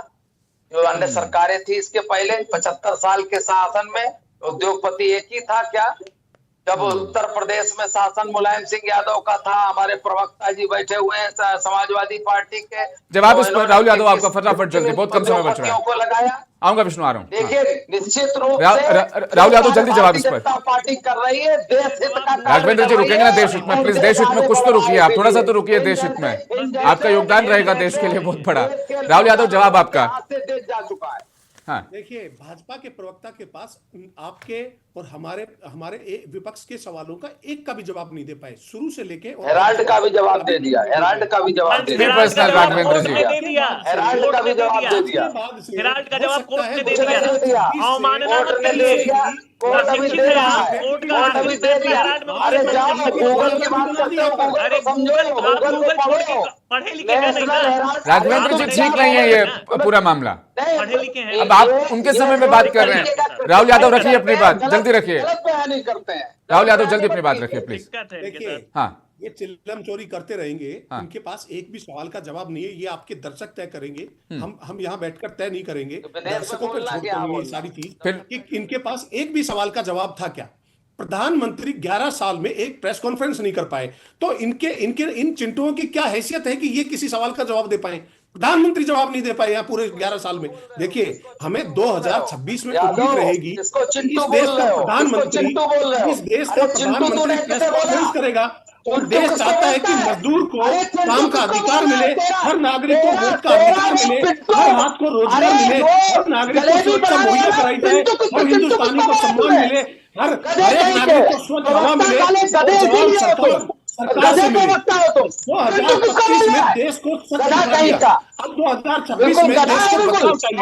जो अन्य सरकारें थी इसके पहले 75 साल के शासन में उद्योगपति एक ही था क्या? जब उत्तर प्रदेश में शासन मुलायम सिंह यादव का था, हमारे प्रवक्ता जी बैठे हुए हैं समाजवादी पार्टी के, जवाब इस पर राहुल यादव आपका फटाफट जल्दी, बहुत कम समय बच रहा है। को लगाया। आऊंगा विष्णु, आ रहा हूँ। देखिए निश्चित रूप से राहुल यादव जल्दी जवाब इस पर। पार्टी कर रही है देश हित का। राघवेंद्र जी रुकेंगे ना देश हित में? प्लीज देश हित में कुछ तो रुकिए, आप थोड़ा सा तो रुकिए देश हित में, आपका योगदान रहेगा देश के लिए बहुत बड़ा। राहुल यादव जवाब आपका। देश जा चुका है। हाँ, देखिए भाजपा के प्रवक्ता के पास आपके और हमारे विपक्ष के सवालों का एक का भी जवाब नहीं दे पाए शुरू से लेके। हेराल्ड का भी जवाब दे दिया, हेराल्ड का भी जवाब दे दिया, पर्सनल राघवेंद्र जी, हेराल्ड का भी जवाब दे दिया, हेराल्ड का जवाब कोर्ट ने दे दे दिया, अवमानना कोर्ट ने दे दिया, कोर्ट अभी दे रहा है, कोर्ट अभी दे दिया। अरे जाओ गूगल की बात करते हो, गूगल को समझो, गूगल को पढ़ो, पढ़े लिखे हैं नहीं। राघवेंद्र जी ठीक नहीं है ये पूरा मामला। पढ़े लिखे हैं। अब आप उनके समय में बात कर रहे हैं। राहुल यादव रखिए अपनी बात, जल्दी रखिए। गलत बयान नहीं करते हैं। राहुल यादव जल्दी अपनी बात रखिए प्लीज। देखिए हाँ, ये चिल्लम चोरी करते रहेंगे, हाँ। इनके पास एक भी सवाल का जवाब नहीं है। ये आपके दर्शक तय करेंगे, हम यहाँ बैठकर तय नहीं करेंगे। दर्शकों पर छोड़ देंगे ये सारी चीज कि इनके पास एक भी सवाल का जवाब था क्या? प्रधानमंत्री 11 साल में एक प्रेस कॉन्फ्रेंस नहीं कर पाए, तो इनके इनके इन चिंटुओं की क्या हैसियत है कि ये किसी सवाल का जवाब दे पाए? प्रधानमंत्री जवाब नहीं दे पाए यहाँ पूरे 11 साल में। देखिए हमें 2026 में उम्मीद रहेगी इस देश का प्रधानमंत्री प्रेस कॉन्फ्रेंस करेगा और देश चाहता है कि मजदूर को काम का अधिकार मिले, हर नागरिक को वोट का अधिकार मिले, हर हाथ को रोजगार मिले, हर नागरिक को सुरक्षा मुहैया कराई जाए, हर हिंदुस्तानी को सम्मान मिले, हर एक नागरिक को स्वच्छ हवा मिले। सरकार से मिले। 2025 में देश को सच बना दिया, अब 2026 में देश को बदलाव चाहिए।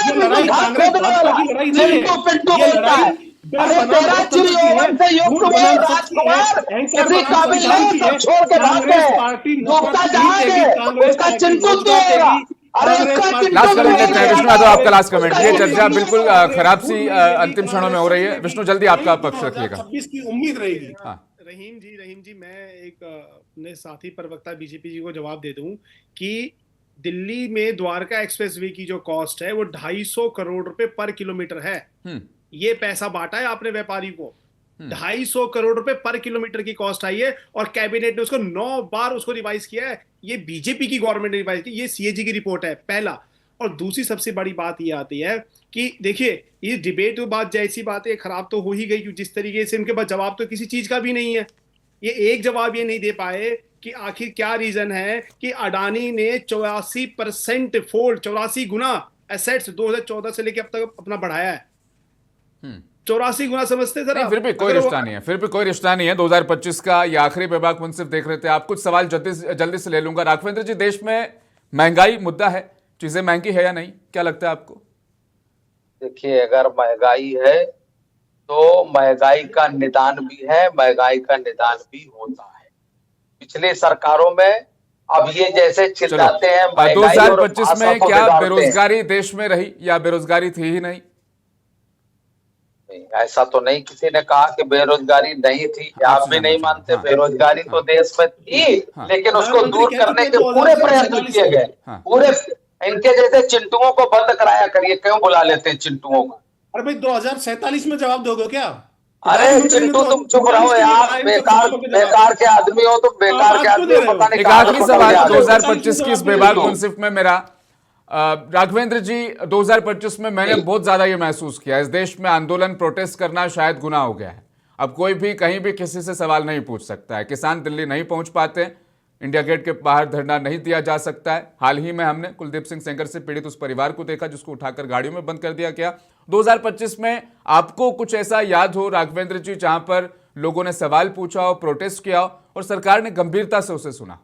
ये लड़ाई कांग्रेस भाजपा की लड़ाई नहीं है, ये लड़ाई लास्ट कमेंट लेते हैं विष्णु यादव, आपका लास्ट कमेंट। ये चर्चा बिल्कुल खराब सी अंतिम क्षणों में हो रही है। विष्णु जल्दी आपका पक्ष रखिएगा। 2026 की उम्मीद रहेगी। रहीम जी मैं एक अपने साथी प्रवक्ता बीजेपी जी को जवाब दे दूं कि दिल्ली में द्वारका एक्सप्रेसवे की जो कॉस्ट है वो 250 करोड़ रुपए पर किलोमीटर है। ये पैसा बांटा है आपने व्यापारी को, 250 करोड़ रुपए पर किलोमीटर की कॉस्ट आई है और कैबिनेट ने उसको 9 बार उसको रिवाइज किया है। ये बीजेपी की गवर्नमेंट ने रिवाइज की, ये सीएजी की रिपोर्ट है पहला। और दूसरी सबसे बड़ी बात ये आती है कि देखिए ये डिबेट के बाद जैसी बातें खराब तो हो ही गई, जिस तरीके से इनके पास जवाब तो किसी चीज का भी नहीं है। ये एक जवाब ये नहीं दे पाए कि आखिर क्या रीजन है कि अडानी ने 84% फोल्ड 84 गुना एसेट्स 2014 से लेकर अब तक अपना बढ़ाया है। 84 गुना समझते सर? फिर भी कोई रिश्ता नहीं है, फिर भी कोई रिश्ता नहीं है। 2025 का ये आखिरी विभाग मुंसिफ देख रहे थे आप। कुछ सवाल जल्दी से ले लूंगा। राघवेंद्र जी, देश में महंगाई मुद्दा है, चीजें महंगी है या नहीं, क्या लगता है आपको? देखिए अगर महंगाई है तो महंगाई का निदान भी है, महंगाई का निदान भी होता है। पिछले सरकारों में अब ये जैसे चिल्लाते हैं 2025 में क्या बेरोजगारी देश में रही या बेरोजगारी थी ही नहीं? नहीं, ऐसा तो नहीं किसी ने कहा कि बेरोजगारी नहीं थी। आप भी नहीं मानते? बेरोजगारी तो देश में थी, लेकिन उसको दूर करने के पूरे प्रयत्न किए गए। पूरे इनके जैसे चिंटुओं को बंद कराया करिए, क्यों बुला लेते हैं चिंटुओं को? अरे भाई 2047 में जवाब दोगे क्या? अरे प्रधानमंत्री ने चिंटू तो तुम चुप रहो इसके लिए यार, आए तो बेकार सवालों के जवाब। बेकार के आदमी हो तुम, बेकार आप के क्यों आदमी दे हो, रहे हो? पता नहीं एक कहाँ आखिरी से सवाल पकड़ के आ रहे हो। 2025 की इस बेबाक मुंसिफ में मेरा राघवेंद्र जी, 2025 में मैंने बहुत ज्यादा ये महसूस किया, इस देश में आंदोलन प्रोटेस्ट करना शायद गुनाह हो गया है। अब कोई भी कहीं भी किसी से सवाल नहीं पूछ सकता है, किसान दिल्ली नहीं पहुंच पाते, इंडिया गेट के बाहर धरना नहीं दिया जा सकता है। हाल ही में हमने कुलदीप सिंह सेंगर से पीड़ित उस परिवार को देखा जिसको उठाकर गाड़ियों में बंद कर दिया गया। 2025 में आपको कुछ ऐसा याद हो राघवेंद्र जी जहां पर लोगों ने सवाल पूछा हो, प्रोटेस्ट किया हो और सरकार ने गंभीरता से उसे सुना?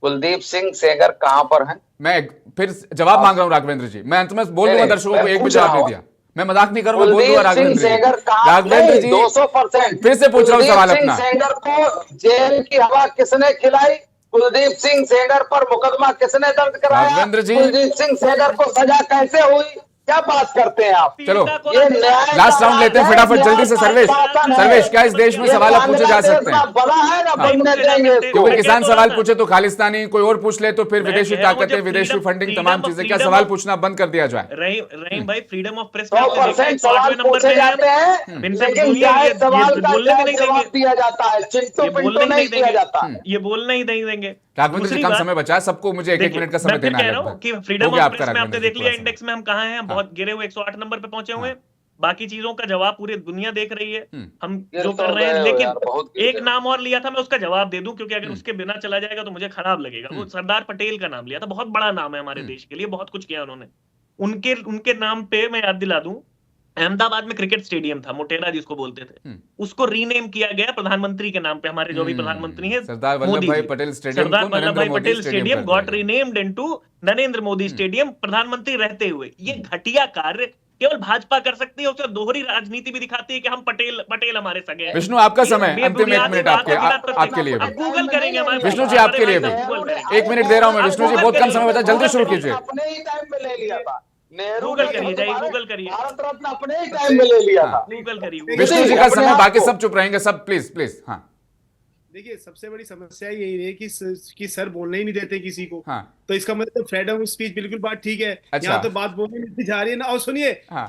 कुलदीप सिंह सेंगर कहाँ पर हैं? मैं फिर जवाब मांग रहा हूं राघवेंद्र जी, मैं अंत में बोल दूंगा दर्शकों को, एक भी जवाब नहीं दिया, मैं मजाक नहीं कर रहा हूं, मैं बोल दूंगा राघवेंद्र जी 200% फिर से पूछ रहा हूं सवाल अपना। सेंगर को जेल की हवा किसने खिलाई? कुलदीप सिंह सेंगर पर मुकदमा किसने दर्ज कराया? राघवेंद्र जी, कुलदीप सिंह सेंगर को सजा कैसे हुई? क्या बात करते हैं आप? चलो ये न्याय लास्ट राउंड लेते हैं फटाफट जल्दी से। सर्वेश क्या इस देश में सवाल अब पूछे जा सकते हैं? बड़ा है ना, बनने देंगे इसको। क्योंकि किसान सवाल पूछे तो खालिस्तानी, कोई और पूछ ले तो फिर विदेशी ताकतें, विदेशी फंडिंग, तमाम चीजें, क्या सवाल पूछना बंद कर दिया जाए? रहीम भाई, फ्रीडम ऑफ प्रेस 100% सवाल पूछे जाते हैं, लेकिन जायज सवाल का जायज जवाब दिया जाता है। चिंटू पिंटू नहीं दिया जाता है। ये बोलना ही नहीं देंगे। राघवेंद्र जी कम समय बचा है, सबको मुझे एक मिनट का समय देना है। कह रहा हूं कि फ्रीडम ऑफ प्रेस में आपने देख लिया, इंडेक्स में हम कहां हैं, बहुत गिरे हुए 108 नंबर पे पहुंचे हुए हैं। बाकी चीजों का जवाब पूरी दुनिया देख रही है, हम जो कर रहे हैं। लेकिन एक नाम और लिया था, मैं उसका जवाब दे दूं क्योंकि अगर उसके बिना चला जाएगा तो मुझे खराब लगेगा। वो सरदार पटेल का नाम लिया था, बहुत बड़ा नाम है हमारे देश के लिए, बहुत कुछ किया उन्होंने। उनके नाम पे मैं याद दिला दूं, अहमदाबाद में क्रिकेट स्टेडियम था, मोटेरा जिसको बोलते थे, उसको रीनेम किया गया प्रधानमंत्री के नाम पे। हमारे जो भी प्रधानमंत्री हैं, सरदार वल्लभ भाई पटेल स्टेडियम, सरदार वल्लभ भाई Patel stadium got renamed into Narendra Modi stadium, प्रधानमंत्री रहते हुए। ये घटिया कार्य केवल भाजपा कर सकती है, उससे दोहरी राजनीति भी दिखाती है कि हम पटेल हमारे सगे हैं। विष्णु आपका समय अंतिम 1 मिनट आपके लिए भी। गूगल करेंगे हमारे विष्णु जी आपके लिए भी 1 मिनट दे रहा हूं मैं। विष्णु जी बहुत कम समय बचा, जल्दी शुरू कीजिए। अपने ही टाइम में ले लिया था, नेहरू गूगल करिए, जाइए गूगल करिए, भारत रत्न अपने ही टाइम में ले लिया था। गूगल करिए। विष्णु जी का समय, बाकी सब चुप रहेंगे सब, प्लीज प्लीज। हाँ देखिए, सबसे बड़ी समस्या यही है कि सर बोलने ही नहीं देते किसी को। हाँ। तो इसका मतलब फ्रीडम ऑफ स्पीच बिल्कुल बात ठीक है। अच्छा। यहाँ तो बात बोलने नहीं जा रही है ना। और सुनिए, हाँ।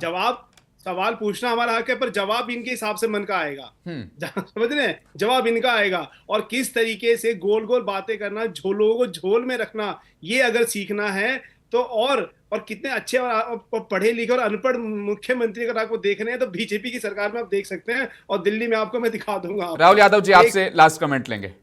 सवाल पूछना हमारा हक है, पर जवाब इनके हिसाब से मन का आएगा। समझ रहे हैं? जवाब इनका आएगा। और किस तरीके से गोल गोल बातें करना, लोगों को झोल में रखना, ये अगर सीखना है तो और कितने अच्छे और पढ़े लिखे और अनपढ़ मुख्यमंत्री अगर आपको देखने हैं तो बीजेपी की सरकार में आप देख सकते हैं, और दिल्ली में आपको मैं दिखा दूंगा। राहुल यादव जी आपसे लास्ट कमेंट लेंगे।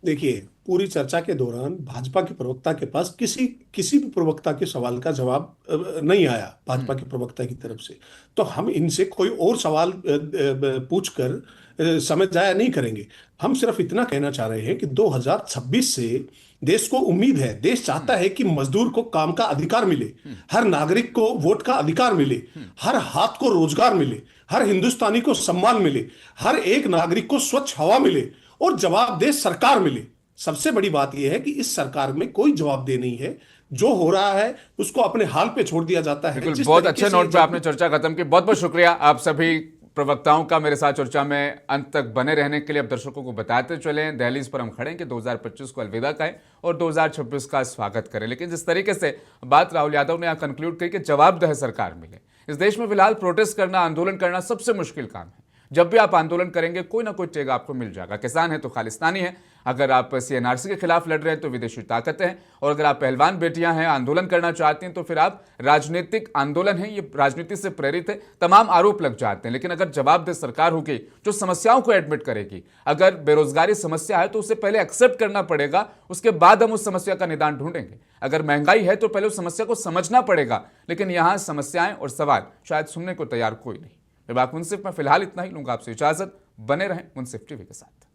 देखिए, पूरी चर्चा के दौरान भाजपा के प्रवक्ता के पास किसी भी प्रवक्ता के सवाल का जवाब नहीं आया भाजपा के प्रवक्ता की तरफ से। तो हम इनसे कोई और सवाल पूछकर समय जाया नहीं करेंगे। हम सिर्फ इतना कहना चाह रहे हैं कि 2026 से देश को उम्मीद है, देश चाहता है कि मजदूर को काम का अधिकार मिले, हर नागरिक को वोट का अधिकार मिले, हर हाथ को रोजगार मिले, हर हिंदुस्तानी को सम्मान मिले, हर एक नागरिक को स्वच्छ हवा मिले और जवाबदेह सरकार मिले। सबसे बड़ी बात यह है कि इस सरकार में कोई जवाबदेह नहीं है। जो हो रहा है उसको अपने हाल पे छोड़ दिया जाता है। बिल्कुल, बहुत अच्छे नोट पे आपने चर्चा खत्म की। बहुत बहुत शुक्रिया आप सभी प्रवक्ताओं का मेरे साथ चर्चा में अंत तक बने रहने के लिए। अब दर्शकों को बताते चलें, दहलीज पर हम खड़े हैं कि 2025 को अलविदा कहें और 2026 का स्वागत करें। लेकिन जिस तरीके से बात राहुल यादव ने यहाँ कंक्लूड की कि जवाबदेह सरकार मिले, इस देश में फिलहाल प्रोटेस्ट करना, आंदोलन करना सबसे मुश्किल काम है। जब भी आप आंदोलन करेंगे कोई ना कोई टेग आपको मिल जाएगा। किसान है तो खालिस्तानी है, अगर आप CNRC के खिलाफ लड़ रहे हैं तो विदेशी ताकतें हैं, और अगर आप पहलवान बेटियां हैं, आंदोलन करना चाहती हैं तो फिर आप राजनीतिक आंदोलन है, ये राजनीति से प्रेरित है, तमाम आरोप लग जाते हैं। लेकिन अगर जवाबदेह सरकार होगी जो समस्याओं को एडमिट करेगी, अगर बेरोजगारी समस्या है तो उसे पहले एक्सेप्ट करना पड़ेगा, उसके बाद हम उस समस्या का निदान ढूंढेंगे। अगर महंगाई है तो पहले उस समस्या को समझना पड़ेगा। लेकिन यहां समस्याएं और सवाल शायद सुनने को तैयार कोई नहीं। मुंसिफ में फिलहाल इतना ही लूंगा आपसे इजाजत। बने रहें मुंसिफ टीवी के साथ।